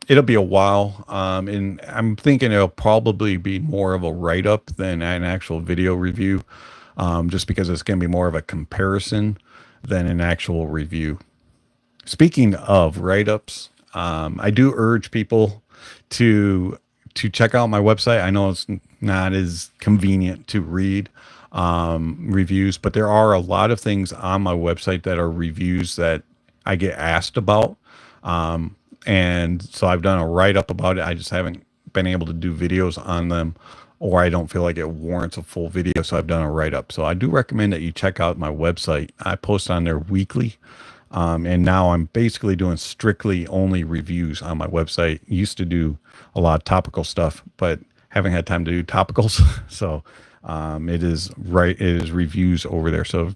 it'll be a while. And I'm thinking it'll probably be more of a write-up than an actual video review, just because it's going to be more of a comparison than an actual review. Speaking of write-ups, I do urge people to check out my website. I know it's not as convenient to read reviews, but there are a lot of things on my website that are reviews that I get asked about. And so I've done a write-up about it. I just haven't been able to do videos on them, or I don't feel like it warrants a full video. So I've done a write-up. So I do recommend that you check out my website. I post on there weekly. And now I'm basically doing strictly only reviews on my website. Used to do a lot of topical stuff, but haven't had time to do topicals. So it is reviews over there. So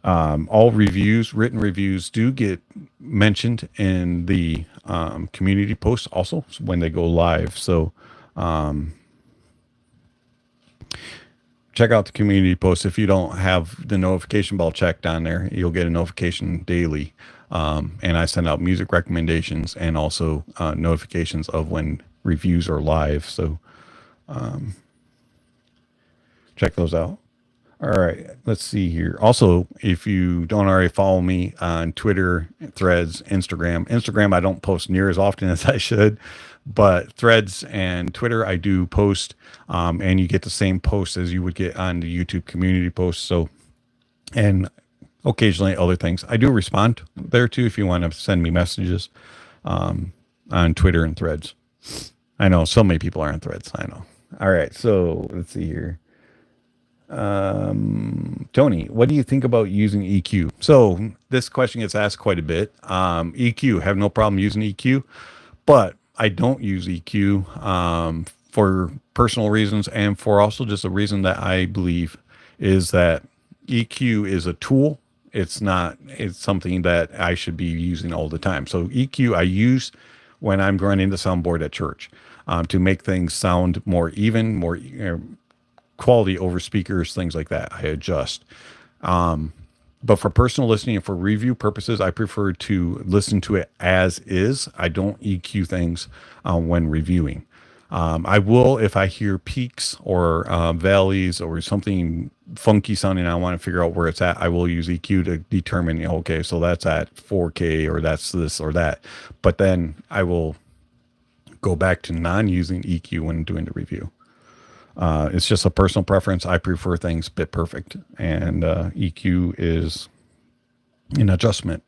all reviews, written reviews, do get mentioned in the community posts also when they go live. So check out the community posts. If you don't have the notification bell checked on there, you'll get a notification daily. And I send out music recommendations and also notifications of when reviews are live. So check those out. All right, let's see here. Also, if you don't already follow me on Twitter, Threads, Instagram, I don't post near as often as I should, but Threads and Twitter, I do post, and you get the same posts as you would get on the YouTube community posts. So, and occasionally other things. I do respond there too if you want to send me messages on Twitter and Threads. I know so many people are on Threads. I know. All right, so let's see here. Tony, what do you think about using EQ? So this question gets asked quite a bit. EQ, have no problem using EQ, but I don't use EQ for personal reasons, and for also just a reason that I believe is that EQ is a tool. It's something that I should be using all the time. So EQ I use when I'm running the soundboard at church to make things sound more even, more quality over speakers, things like that. I adjust. But for personal listening and for review purposes, I prefer to listen to it as is. I don't EQ things when reviewing. I will if I hear peaks or valleys or something funky sounding. I want to figure out where it's at. I will use EQ to determine, you know, okay, so that's at 4K or that's this or that. But then I will go back to non-using EQ when doing the review. It's just a personal preference. I prefer things bit perfect, and EQ is an adjustment.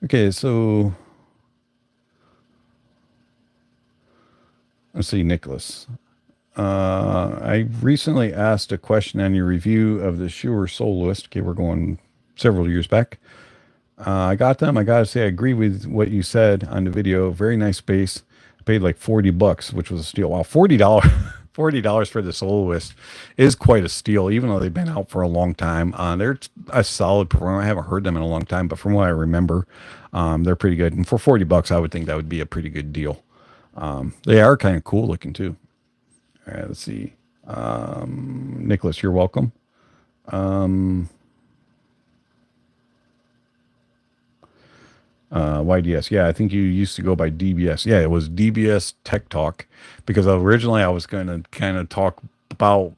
Okay, so let's see, Nicholas. I recently asked a question on your review of the Shure Soloist. Okay, we're going several years back. I got them. I gotta say, I agree with what you said on the video. Very nice bass. I paid like $40, which was a steal. Wow, $40, $40 for the Soloist is quite a steal, even though they've been out for a long time. They're a solid performer. I haven't heard them in a long time, but from what I remember, they're pretty good. And for $40, I would think that would be a pretty good deal. They are kind of cool looking too. All right, let's see. Nicholas, you're welcome. YDS. Yeah, I think you used to go by DBS. Yeah, it was DBS Tech Talk, because originally I was going to kind of talk about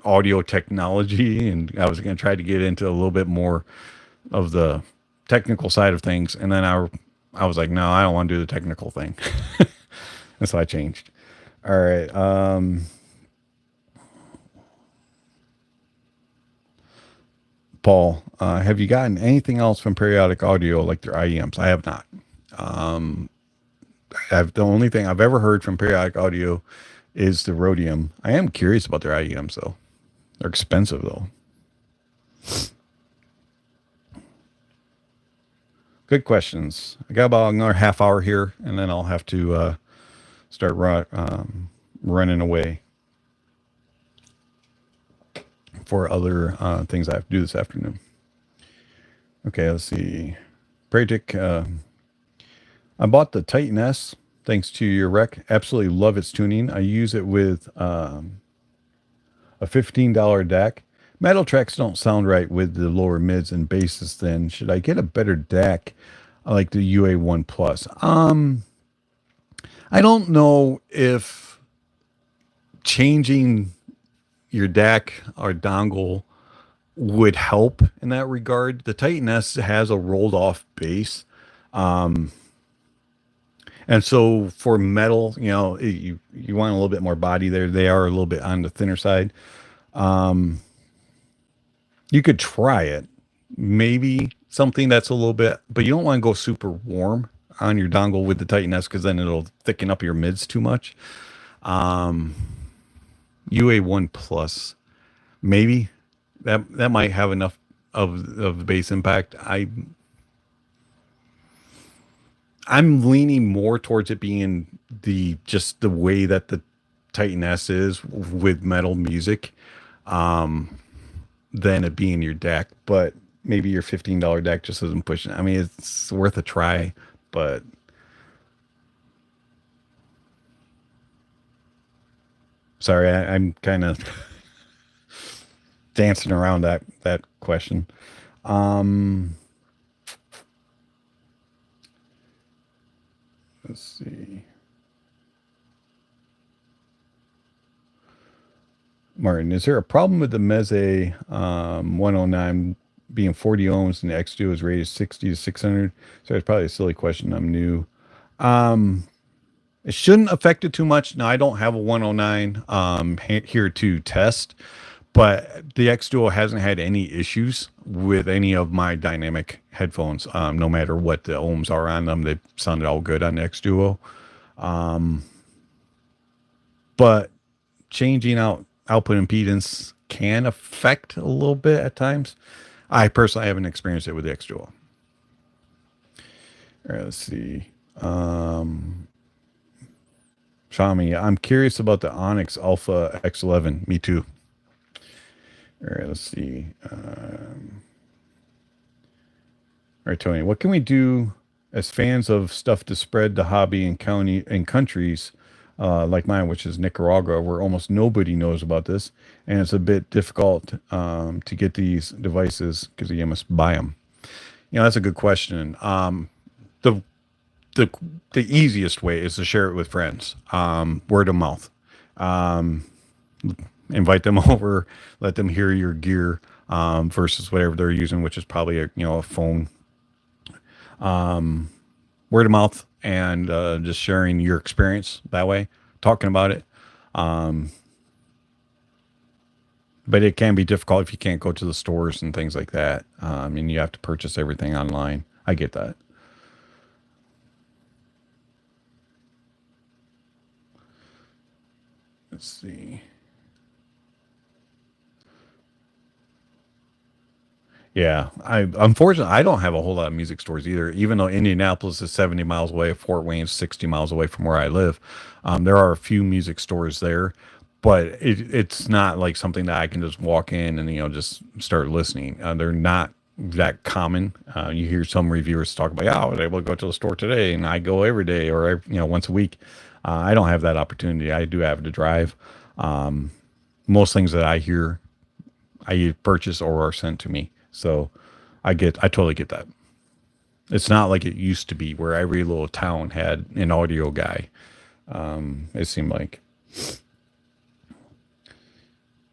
audio technology, and I was going to try to get into a little bit more of the technical side of things. And then I was like, no, I don't want to do the technical thing. And so I changed. All right. Paul, have you gotten anything else from Periodic Audio, like their IEMs? I have not. The only thing I've ever heard from Periodic Audio is the Rhodium. I am curious about their IEMs, though. They're expensive, though. Good questions. I got about another half hour here, and then I'll have to start running away for other things I have to do this afternoon. Okay, let's see. Pratik, I bought the Titan S thanks to your rec. Absolutely love its tuning. I use it with a $15 DAC. Metal tracks don't sound right with the lower mids and basses thin. Should I get a better DAC like the UA1 Plus? I don't know if changing your DAC or dongle would help in that regard. The Titan S has a rolled off bass. And so for metal, you know, you want a little bit more body there. They are a little bit on the thinner side. You could try it. Maybe something that's a little bit, but you don't want to go super warm on your dongle with the Titan S, because then it'll thicken up your mids too much. UA1 Plus, maybe that might have enough of the bass impact. I'm leaning more towards it being just the way that the Titan S is with metal music, than it being your DAC. But maybe your $15 DAC just isn't pushing it. I mean, it's worth a try, but sorry, I'm kind of dancing around that question. Let's see. Martin, is there a problem with the Meze 109 being 40 ohms and the X2 is rated 60 to 600? So it's probably a silly question. I'm new. It shouldn't affect it too much. Now, I don't have a 109 here to test, but the X Duo hasn't had any issues with any of my dynamic headphones. No matter what the ohms are on them, they sounded all good on the X Duo. But changing out output impedance can affect a little bit at times. I personally haven't experienced it with the X Duo. All right, let's see. Shami, I'm curious about the Onyx Alpha X11. Me too. All right, let's see. All right, Tony, what can we do as fans of stuff to spread the hobby in countries like mine, which is Nicaragua, where almost nobody knows about this, and it's a bit difficult to get these devices because you must buy them. That's a good question. The the the easiest way is to share it with friends, word of mouth. Um, Invite them over, let them hear your gear versus whatever they're using, which is probably a phone. Word of mouth and just sharing your experience that way, talking about it. But it can be difficult if you can't go to the stores and things like that, and you have to purchase everything online. I get that. Let's see. Yeah, unfortunately I don't have a whole lot of music stores either. Even though Indianapolis is 70 miles away, Fort Wayne's 60 miles away from where I live, there are a few music stores there, but it's not like something that I can just walk in and just start listening. They're not that common. You hear some reviewers talk about, yeah, I was able to go to the store today, and I go every day or once a week. I don't have that opportunity. I do have to drive. Most things that I hear, I either purchase or are sent to me. So I totally get that. It's not like it used to be where every little town had an audio guy. It seemed like.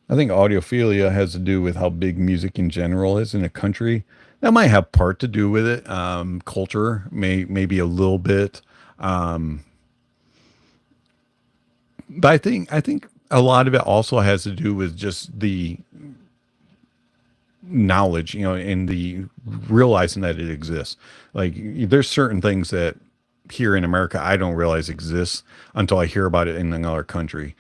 I think audiophilia has to do with how big music in general is in a country. That might have part to do with it. Culture maybe a little bit. But I think a lot of it also has to do with just the knowledge, and the realizing that it exists. Like there's certain things that here in America I don't realize exists until I hear about it in another country.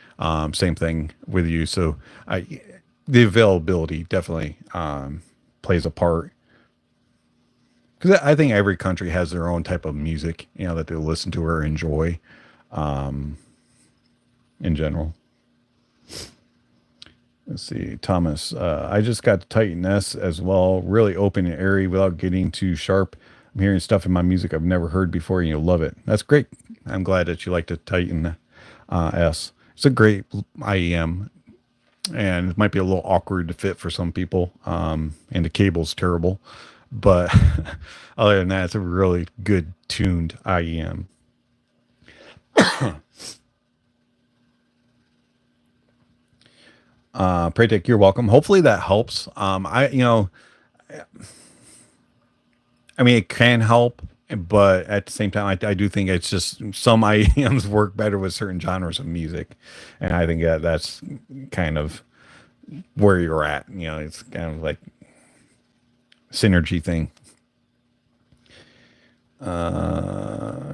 Same thing with you. So the availability definitely plays a part, because I think every country has their own type of music, that they listen to or enjoy in general. Let's see, Thomas. I just got the Titan S as well. Really open and airy without getting too sharp. I'm hearing stuff in my music I've never heard before, and you'll love it. That's great. I'm glad that you like the Titan S. It's a great IEM, and it might be a little awkward to fit for some people, and the cable's terrible. But other than that, it's a really good tuned IEM. Praytech, you're welcome. Hopefully that helps. I mean, it can help, but at the same time, I do think it's just some IEMs work better with certain genres of music, and I think that's kind of where you're at. It's kind of like synergy thing.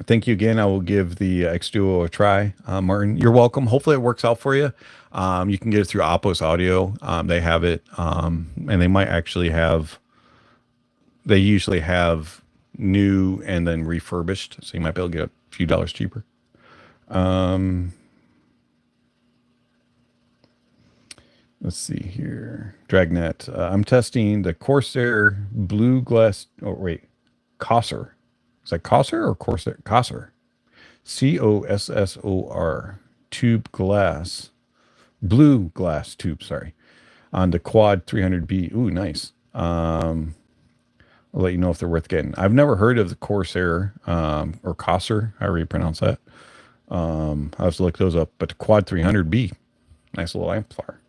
Thank you again. I will give the X Duo a try. Martin, you're welcome. Hopefully it works out for you. You can get it through Opus Audio. They have it, and they might actually have. They usually have new and then refurbished, so you might be able to get a few dollars cheaper. Let's see here. Dragnet. I'm testing the Corsair Blue Glass. Oh wait, Corsair. Is that Corsair or Corsair? Corsair. Cossor. Tube glass. Blue glass tube, sorry. On the Quad 300B. Ooh, nice. I'll let you know if they're worth getting. I've never heard of the Corsair or Corsair, however you pronounce that. I'll have to look those up. But the Quad 300B, nice little amplifier.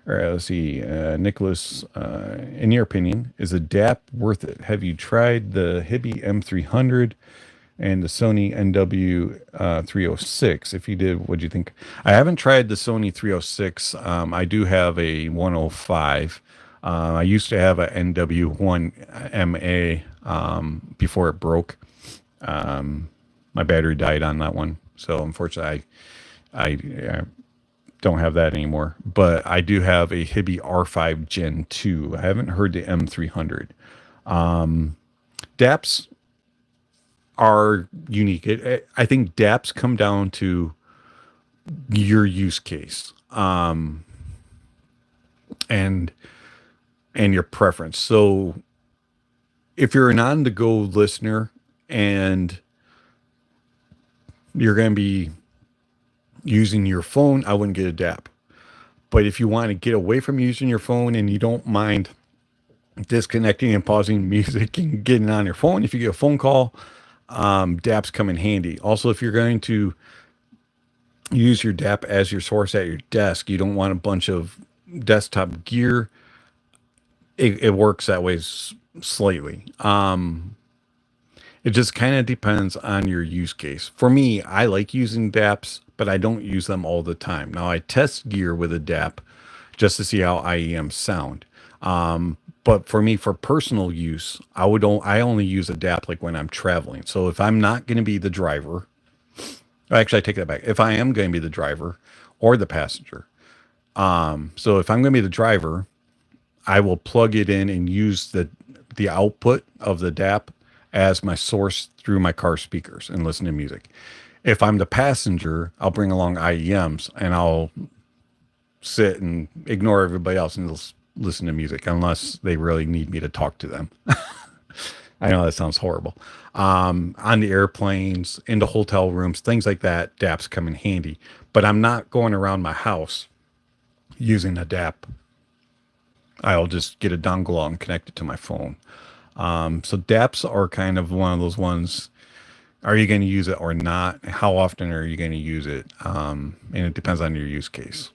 All right, let's see. Nicholas, in your opinion, is a DAP worth it? Have you tried the Hibby M300 and the Sony NW306? If you did, what'd you think? I haven't tried the Sony 306. I do have a 105. I used to have a NW1MA before it broke. My battery died on that one, so unfortunately, I don't have that anymore. But I do have a Hibby R5 Gen 2. I haven't heard the M300. DAPs are unique. I think DAPs come down to your use case, and your preference. So if you're an on-the-go listener and you're going to be using your phone, I wouldn't get a DAP. But if you want to get away from using your phone and you don't mind disconnecting and pausing music and getting on your phone, if you get a phone call, DAPs come in handy. Also, if you're going to use your DAP as your source at your desk, you don't want a bunch of desktop gear. It works that way slightly. It just kind of depends on your use case. For me, I like using DAPs, but I don't use them all the time. Now, I test gear with a DAP just to see how IEMs sound. But for me, for personal use, I only use a DAP like when I'm traveling. So if I'm not going to be the driver, actually, I take that back. If I am going to be the driver or the passenger, so if I'm going to be the driver, I will plug it in and use the output of the DAP as my source through my car speakers and listen to music. If I'm the passenger, I'll bring along IEMs and I'll sit and ignore everybody else and listen to music unless they really need me to talk to them. I know that sounds horrible. On the airplanes, into hotel rooms, things like that, DAPs come in handy. But I'm not going around my house using a DAP. I'll just get a dongle out and connect it to my phone. So DAPs are kind of one of those ones. Are you going to use it or not? How often are you going to use it? And it depends on your use case.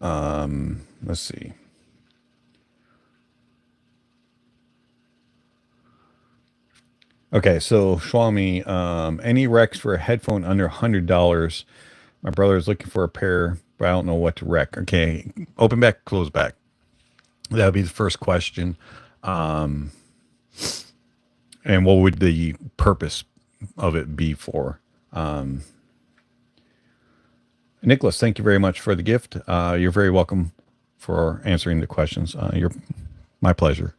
Let's see. Okay, so Swami, any recs for a headphone under $100? My brother is looking for a pair, but I don't know what to rec. Okay, open back, close back. That would be the first question. And what would the purpose of it be for? Nicholas, thank you very much for the gift. You're very welcome for answering the questions. You're my pleasure.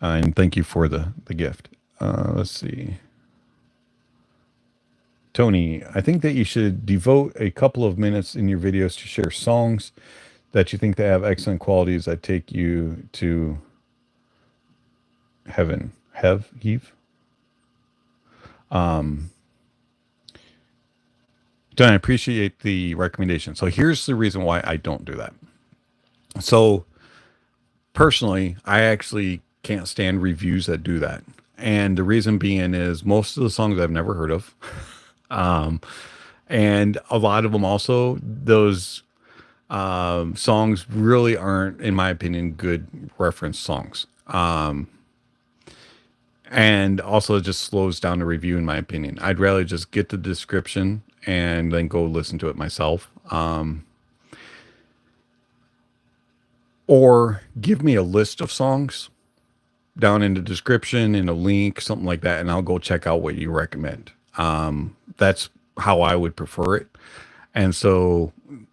And thank you for the gift. Let's see. Tony, I think that you should devote a couple of minutes in your videos to share songs that you think that have excellent qualities that take you to heaven. Heave? Don, I appreciate the recommendation. So here's the reason why I don't do that. So personally, I actually can't stand reviews that do that. And the reason being is most of the songs I've never heard of. And a lot of them also, those songs really aren't, in my opinion, good reference songs. And also it just slows down the review, in my opinion. I'd rather just get the description and then go listen to it myself. Or give me a list of songs down in the description, in a link, something like that, and I'll go check out what you recommend. That's how I would prefer it. And so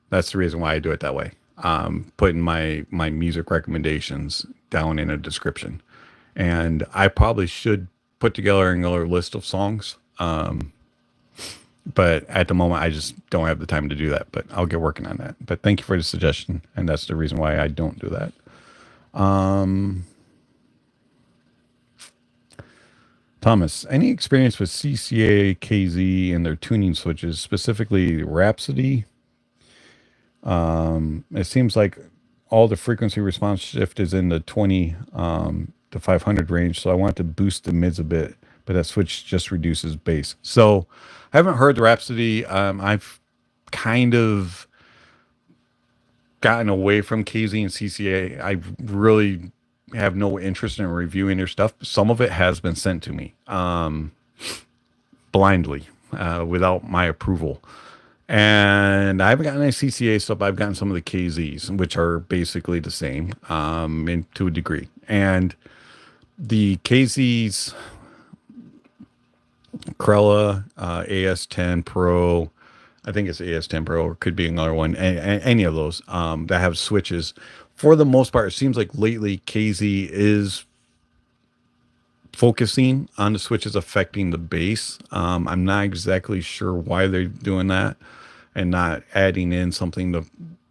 that's the reason why I do it that way. Putting my music recommendations down in a description. And I probably should put together another list of songs. But at the moment, I just don't have the time to do that. But I'll get working on that. But thank you for the suggestion. And that's the reason why I don't do that. Thomas, any experience with CCA, KZ, and their tuning switches, specifically Rhapsody? It seems like all the frequency response shift is in the 20 to 500 range, so I want to boost the mids a bit, but that switch just reduces bass. So I haven't heard the Rhapsody. I've kind of gotten away from KZ and CCA. I really have no interest in reviewing their stuff. Some of it has been sent to me blindly without my approval. And I haven't gotten any CCA stuff. I've gotten some of the KZs, which are basically the same to a degree. And the KZs, Krella, AS10 Pro, I think it's AS10 Pro, or could be another one, any of those that have switches. For the most part, it seems like lately KZ is focusing on the switches affecting the bass. I'm not exactly sure why they're doing that and not adding in something to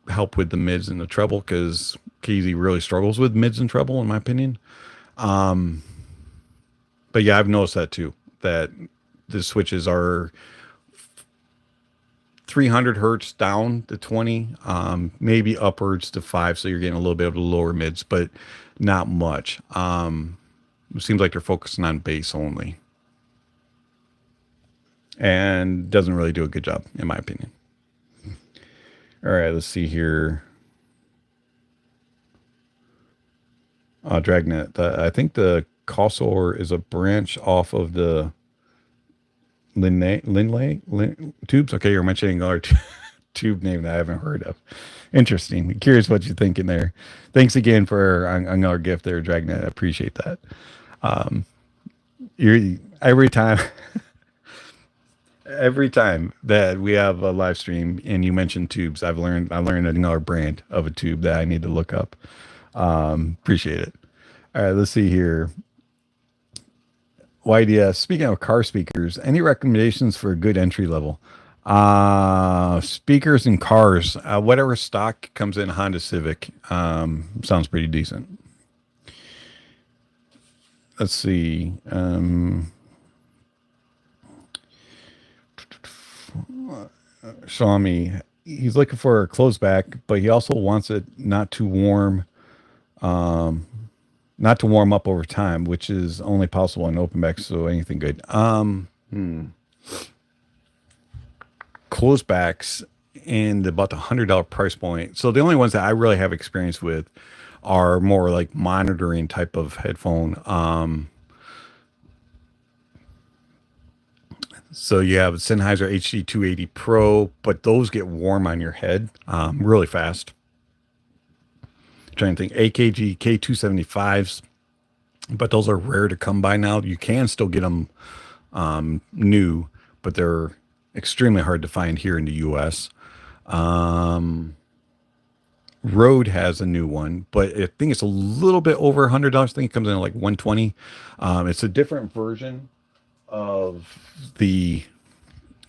help with the mids and the treble, because KZ really struggles with mids and treble, in my opinion. But yeah, I've noticed that too. that the switches are 300 hertz down to 20, maybe upwards to 5, so you're getting a little bit of the lower mids, but not much. It seems like they're focusing on bass only, and doesn't really do a good job, in my opinion. All right, let's see here. Dragnet. I think the Cossor is a branch off of the Linley tubes. Okay, you're mentioning our tube name that I haven't heard of. Interesting. Curious what you're thinking there. Thanks again for another gift there, Dragnet. I appreciate that. You're every time that we have a live stream and you mention tubes, I learned another brand of a tube that I need to look up. Appreciate it. All right, let's see here. YDS, speaking of car speakers, any recommendations for a good entry level? Speakers in cars, whatever stock comes in Honda Civic, sounds pretty decent. Let's see. Xiaomi, he's looking for a close back, but he also wants it not to warm up over time, which is only possible in open back. So anything good. Close backs in about the $100 price point. So the only ones that I really have experience with are more like monitoring type of headphone. So you have Sennheiser HD280 Pro, but those get warm on your head really fast. Trying to think, AKG K275s, but those are rare to come by now. You can still get them new, but they're extremely hard to find here in the US. Rode has a new one, but I think it's a little bit over $100. I think it comes in at like $120. It's a different version of the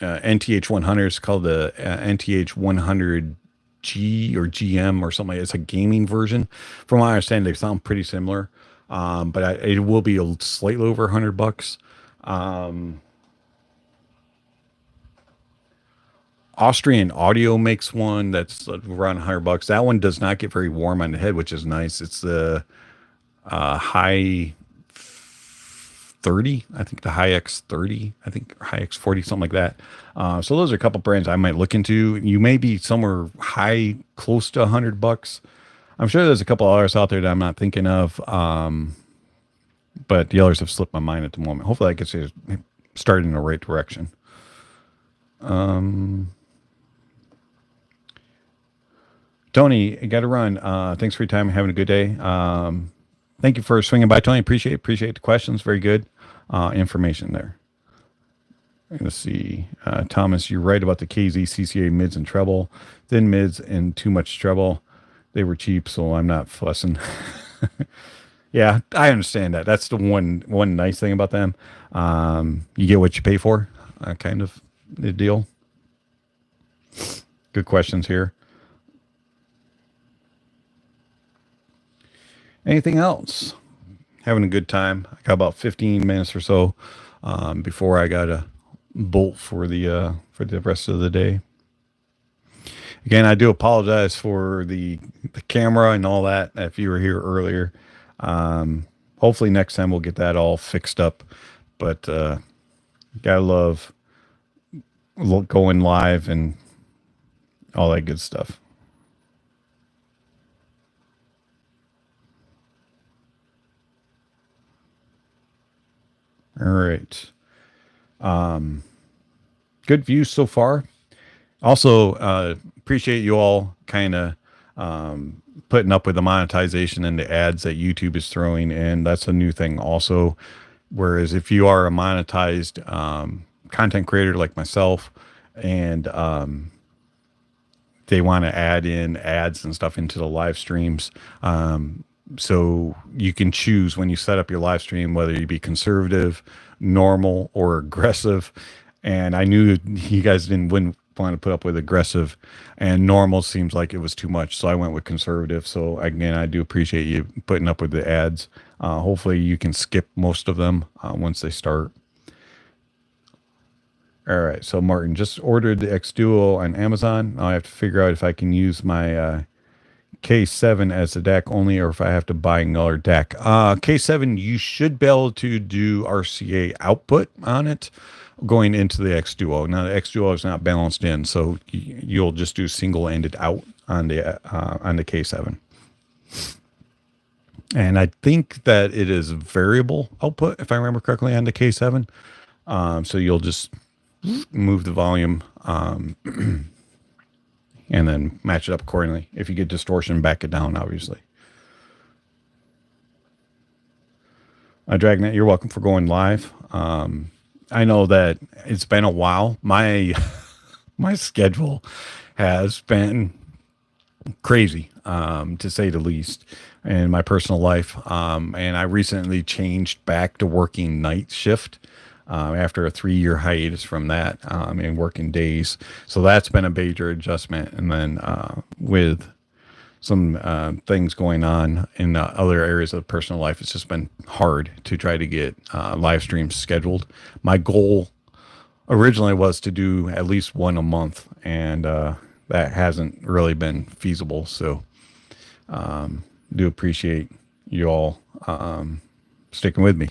NTH 100. It's called the NTH 100 G or GM or something. It's a gaming version. From what I understand, they sound pretty similar, but it will be slightly over $100. Austrian Audio makes one that's around $100. That one does not get very warm on the head, which is nice. It's the high 30, I think the high X 30, I think high X 40, something like that. So those are a couple brands I might look into. You may be somewhere high, close to $100. I'm sure there's a couple others out there that I'm not thinking of, but the others have slipped my mind at the moment. Hopefully I get you started in the right direction. Tony, you got to run. Thanks for your time. Having a good day. Thank you for swinging by, Tony. Appreciate the questions. Very good information there. Let's see. Thomas, you're right about the KZ CCA mids and treble. Thin mids and too much treble. They were cheap, so I'm not fussing. Yeah, I understand that. That's the one nice thing about them. You get what you pay for, kind of the deal. Good questions here. Anything else? Having a good time. I got about 15 minutes or so before I got to bolt for the rest of the day. Again, I do apologize for the camera and all that if you were here earlier. Hopefully next time we'll get that all fixed up. But gotta love going live and all that good stuff. All right. Good views so far. Also, appreciate you all kind of putting up with the monetization and the ads that YouTube is throwing. And that's a new thing also. Whereas if you are a monetized content creator like myself and they want to add in ads and stuff into the live streams, so you can choose when you set up your live stream, whether you be conservative, normal, or aggressive. And I knew you guys wouldn't want to put up with aggressive, and normal seems like it was too much. So I went with conservative. So again, I do appreciate you putting up with the ads. Hopefully you can skip most of them once they start. All right. So Martin just ordered the X Duo on Amazon. I have to figure out if I can use my K7 as a DAC only, or if I have to buy another DAC. K7, you should be able to do RCA output on it going into the X Duo. Now the X Duo is not balanced in, so you'll just do single-ended out on the K7. And I think that it is variable output, if I remember correctly, on the K7. So you'll just move the volume and then match it up accordingly. If you get distortion, back it down, obviously. Dragnet, you're welcome for going live. I know that it's been a while. My my schedule has been crazy, to say the least, in my personal life. And I recently changed back to working night shift after a 3-year hiatus from that, and working days. So that's been a major adjustment. And then with some things going on in other areas of personal life, it's just been hard to try to get live streams scheduled. My goal originally was to do at least one a month, and that hasn't really been feasible. So do appreciate you all sticking with me.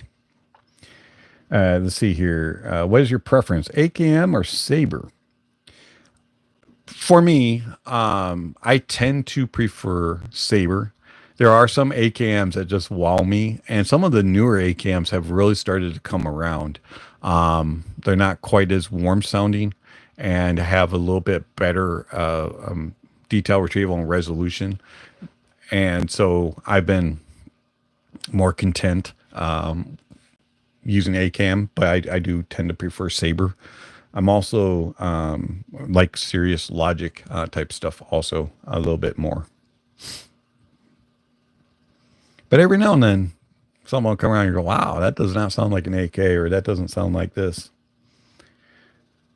Let's see here. What is your preference, AKM or Sabre? For me, I tend to prefer Sabre. There are some AKMs that just wow me, and some of the newer AKMs have really started to come around. They're not quite as warm sounding and have a little bit better detail retrieval and resolution. And so I've been more content using AKM, but I do tend to prefer Sabre. I'm also like serious Logic type stuff also a little bit more. But every now and then, someone will come around and go, wow, that does not sound like an AK, or that doesn't sound like this.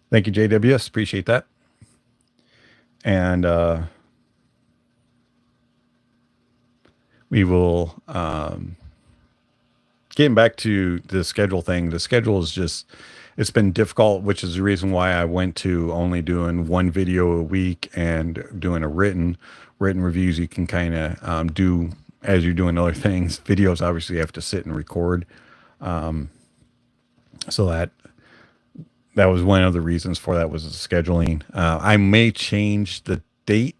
Thank you, JWS. Appreciate that. And we will, getting back to the schedule thing, the schedule is just, it's been difficult, which is the reason why I went to only doing one video a week and doing a written reviews. You can kind of do as you're doing other things. Videos, obviously, you have to sit and record. So that was one of the reasons for that, was the scheduling. I may change the date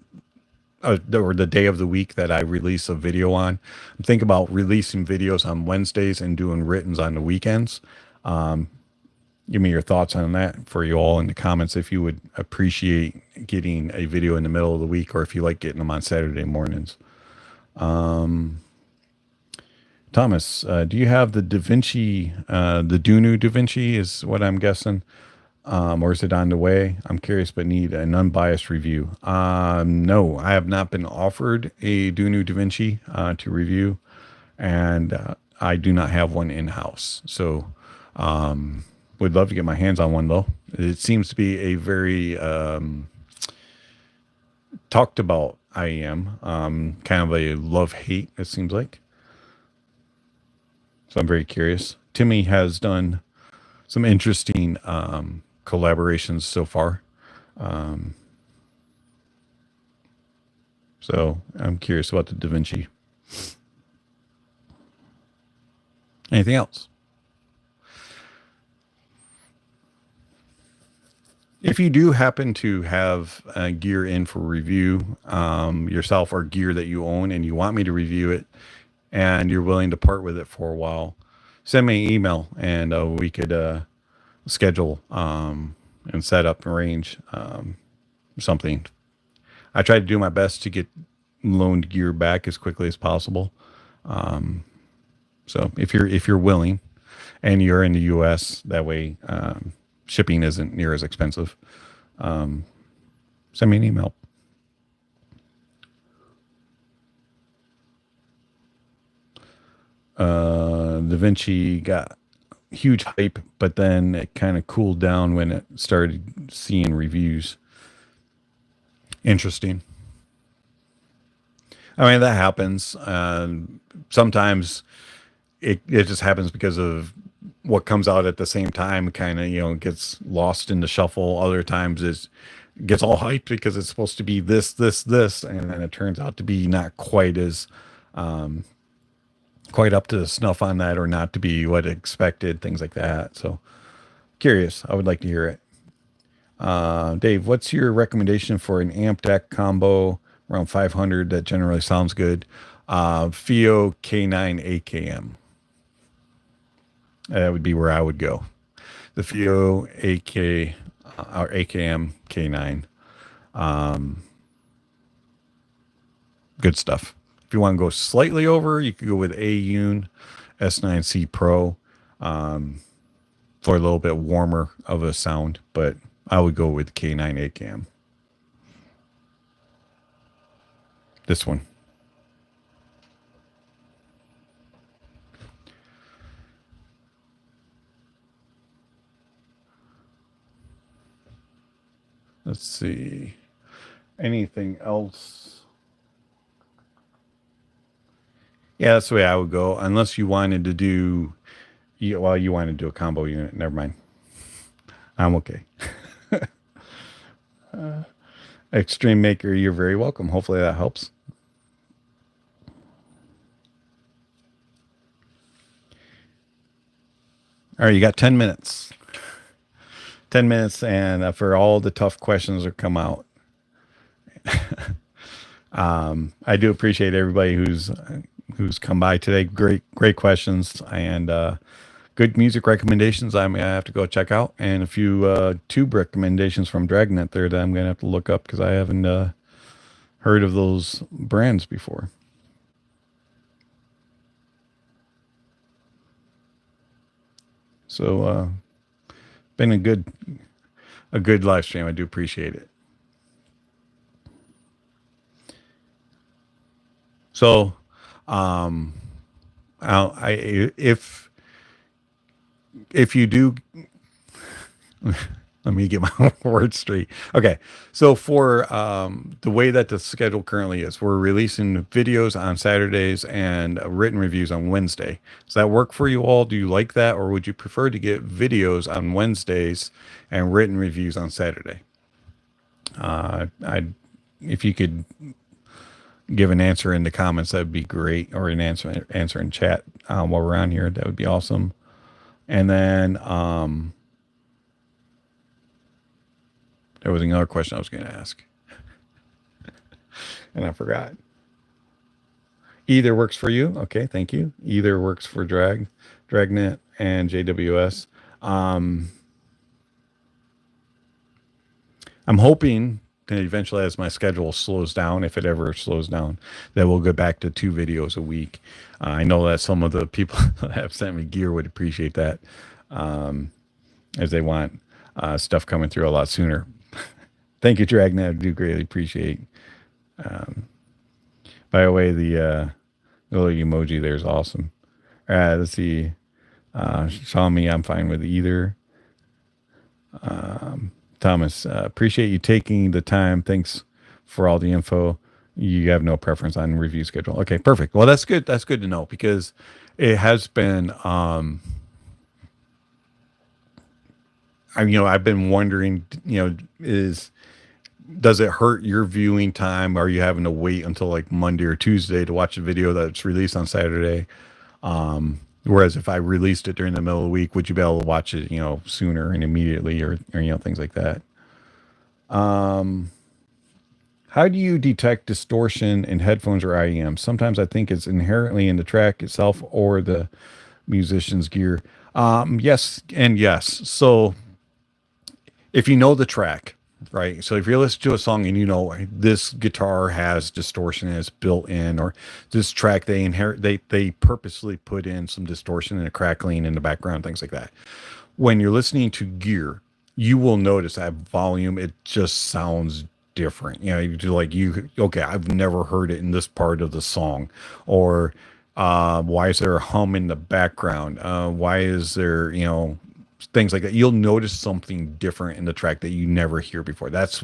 or the day of the week that I release a video on. I'm thinking about releasing videos on Wednesdays and doing writtens on the weekends. Give me your thoughts on that for you all in the comments, if you would appreciate getting a video in the middle of the week, or if you like getting them on Saturday mornings. Thomas, do you have the DaVinci, the Dunu DaVinci is what I'm guessing, or is it on the way? I'm curious, but need an unbiased review. No, I have not been offered a Dunu DaVinci to review, and I do not have one in-house. So would love to get my hands on one, though. It seems to be a very talked about IEM, kind of a love-hate, it seems like. So I'm very curious. Timmy has done some interesting collaborations so far. So I'm curious about the DaVinci. Anything else? If you do happen to have gear in for review yourself, or gear that you own and you want me to review it, and you're willing to part with it for a while, send me an email, and we could schedule and set up and arrange something. I try to do my best to get loaned gear back as quickly as possible. So if you're willing and you're in the US, that way shipping isn't near as expensive, send me an email. DaVinci got huge hype, but then it kind of cooled down when it started seeing reviews. Interesting. I mean, that happens. Sometimes it just happens because of what comes out at the same time kind of, gets lost in the shuffle. Other times it gets all hyped because it's supposed to be this, and then it turns out to be not quite as quite up to snuff on that, or not to be what expected, things like that. So curious, I would like to hear it. Dave, what's your recommendation for an amp deck combo around 500 that generally sounds good? FIO K9 AKM. That would be where I would go. The FIO AK or AKM K9. Good stuff. If you want to go slightly over, you could go with AUN S9C Pro for a little bit warmer of a sound, but I would go with K9 AKM. This one. Let's see. Anything else? Yeah, that's the way I would go. Unless you wanted to do, you wanted to do a combo unit. Never mind. I'm okay. Extreme Maker, you're very welcome. Hopefully that helps. All right, you got 10 minutes. 10 minutes, and for all the tough questions that come out. I do appreciate everybody who's come by today. Great questions, and good music recommendations I'm gonna have to go check out, and a few tube recommendations from Dragnet there that I'm gonna have to look up because I haven't heard of those brands before. So been a good live stream. I do appreciate it. So if you do, let me get my words straight. Okay, so for the way that the schedule currently is, we're releasing videos on Saturdays and written reviews on Wednesday. Does that work for you all? Do you like that, or would you prefer to get videos on Wednesdays and written reviews on Saturday? If you could give an answer in the comments, that'd be great, or an answer in chat while we're on here. That would be awesome. And then there was another question I was going to ask, and I forgot. Either works for you. Okay, thank you. Either works for Dragnet, and JWS. I'm hoping that eventually, as my schedule slows down, if it ever slows down, that we'll go back to 2 videos a week. I know that some of the people that have sent me gear would appreciate that, as they want stuff coming through a lot sooner. Thank you, Dragnet. I do greatly appreciate. By the way, the little emoji there is awesome. Let's see. Xiaomi, I'm fine with either. Thomas, appreciate you taking the time. Thanks for all the info. You have no preference on review schedule. Okay, perfect. Well, that's good. That's good to know, because it has been, I've been wondering, does it hurt your viewing time? Are you having to wait until like Monday or Tuesday to watch a video that's released on Saturday? Whereas if I released it during the middle of the week, would you be able to watch it, sooner and immediately, or things like that? How do you detect distortion in headphones or IEMs? Sometimes I think it's inherently in the track itself or the musician's gear. Yes and yes. So if you know the track, right? So if you're listening to a song and this guitar has distortion and it's built in, or this track they purposely put in some distortion and a crackling in the background, things like that. When you're listening to gear, you will notice that volume, it just sounds different. Okay, I've never heard it in this part of the song, or why is there a hum in the background? Why is there, things like that. You'll notice something different in the track that you never hear before. That's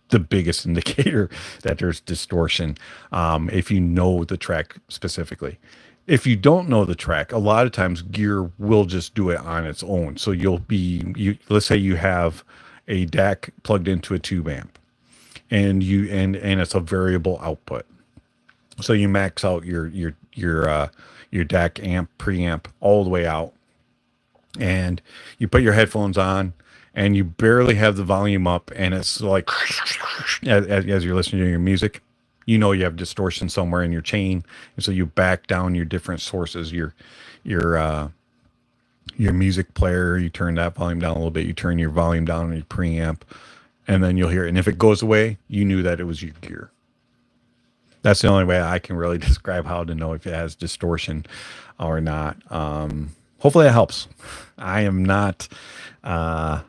the biggest indicator that there's distortion, if you know the track specifically. if you don't know the track, a lot of times gear will just do it on its own. So let's say you have a DAC plugged into a tube amp, and it's a variable output. So you max out your DAC amp preamp all the way out, and you put your headphones on, and you barely have the volume up, and it's like as you're listening to your music, you know you have distortion somewhere in your chain, and so you back down your different sources, your music player, you turn that volume down a little bit, you turn your volume down on your preamp, and then you'll hear it. And if it goes away, you knew that it was your gear. That's the only way I can really describe how to know if it has distortion or not. Hopefully that helps. I am not a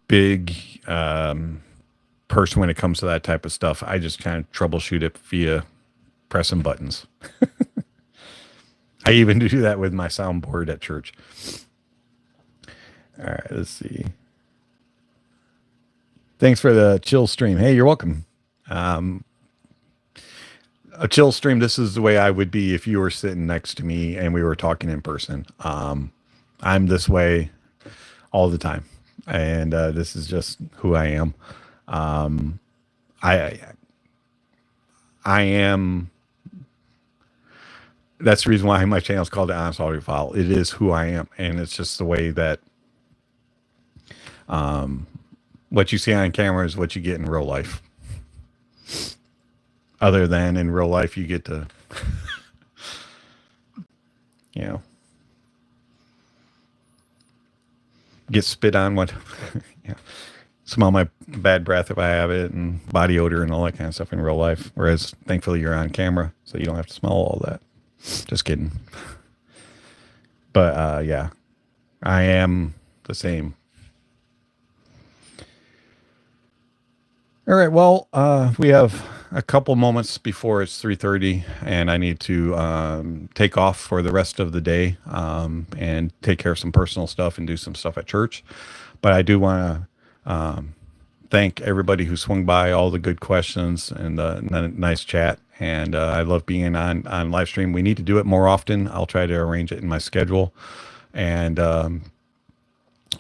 big person when it comes to that type of stuff. I just kind of troubleshoot it via pressing buttons. I even do that with my soundboard at church. All right, let's see. Thanks for the chill stream. Hey, you're welcome. A chill stream. This is the way I would be if you were sitting next to me and we were talking in person. I'm this way all the time, and this is just who I am. I am. That's the reason why my channel is called The Honest Audiophile. It is who I am, and it's just the way that what you see on camera is what you get in real life. Other than in real life, you get to, get spit on, smell my bad breath if I have it, and body odor and all that kind of stuff in real life. Whereas, thankfully, you're on camera, so you don't have to smell all that. Just kidding. But yeah, I am the same. All right. Well, we have a couple moments before it's 3:30, and I need to take off for the rest of the day and take care of some personal stuff and do some stuff at church. But I do want to thank everybody who swung by, all the good questions and the nice chat. And I love being on Livestream. We need to do it more often. I'll try to arrange it in my schedule. And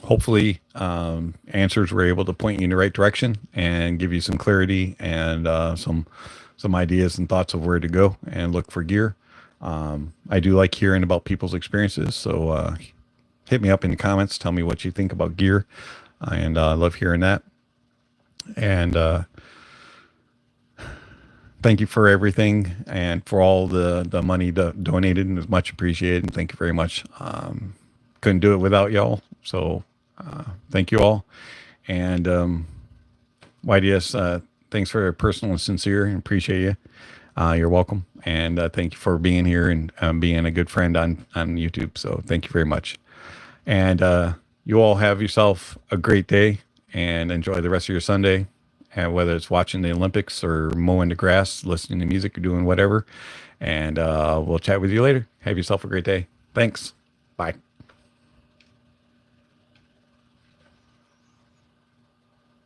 hopefully answers were able to point you in the right direction and give you some clarity and some ideas and thoughts of where to go and look for gear. I do like hearing about people's experiences, so hit me up in the comments. Tell me what you think about gear, and I love hearing that. And thank you for everything and for all the money donated, and it's much appreciated. And thank you very much. Couldn't do it without y'all. So thank you all. And YDS, thanks for personal and sincere, and appreciate you. You're welcome. And thank you for being here and being a good friend on YouTube. So thank you very much. And you all have yourself a great day and enjoy the rest of your Sunday. And whether it's watching the Olympics or mowing the grass, listening to music, or doing whatever. And we'll chat with you later. Have yourself a great day. Thanks. Bye.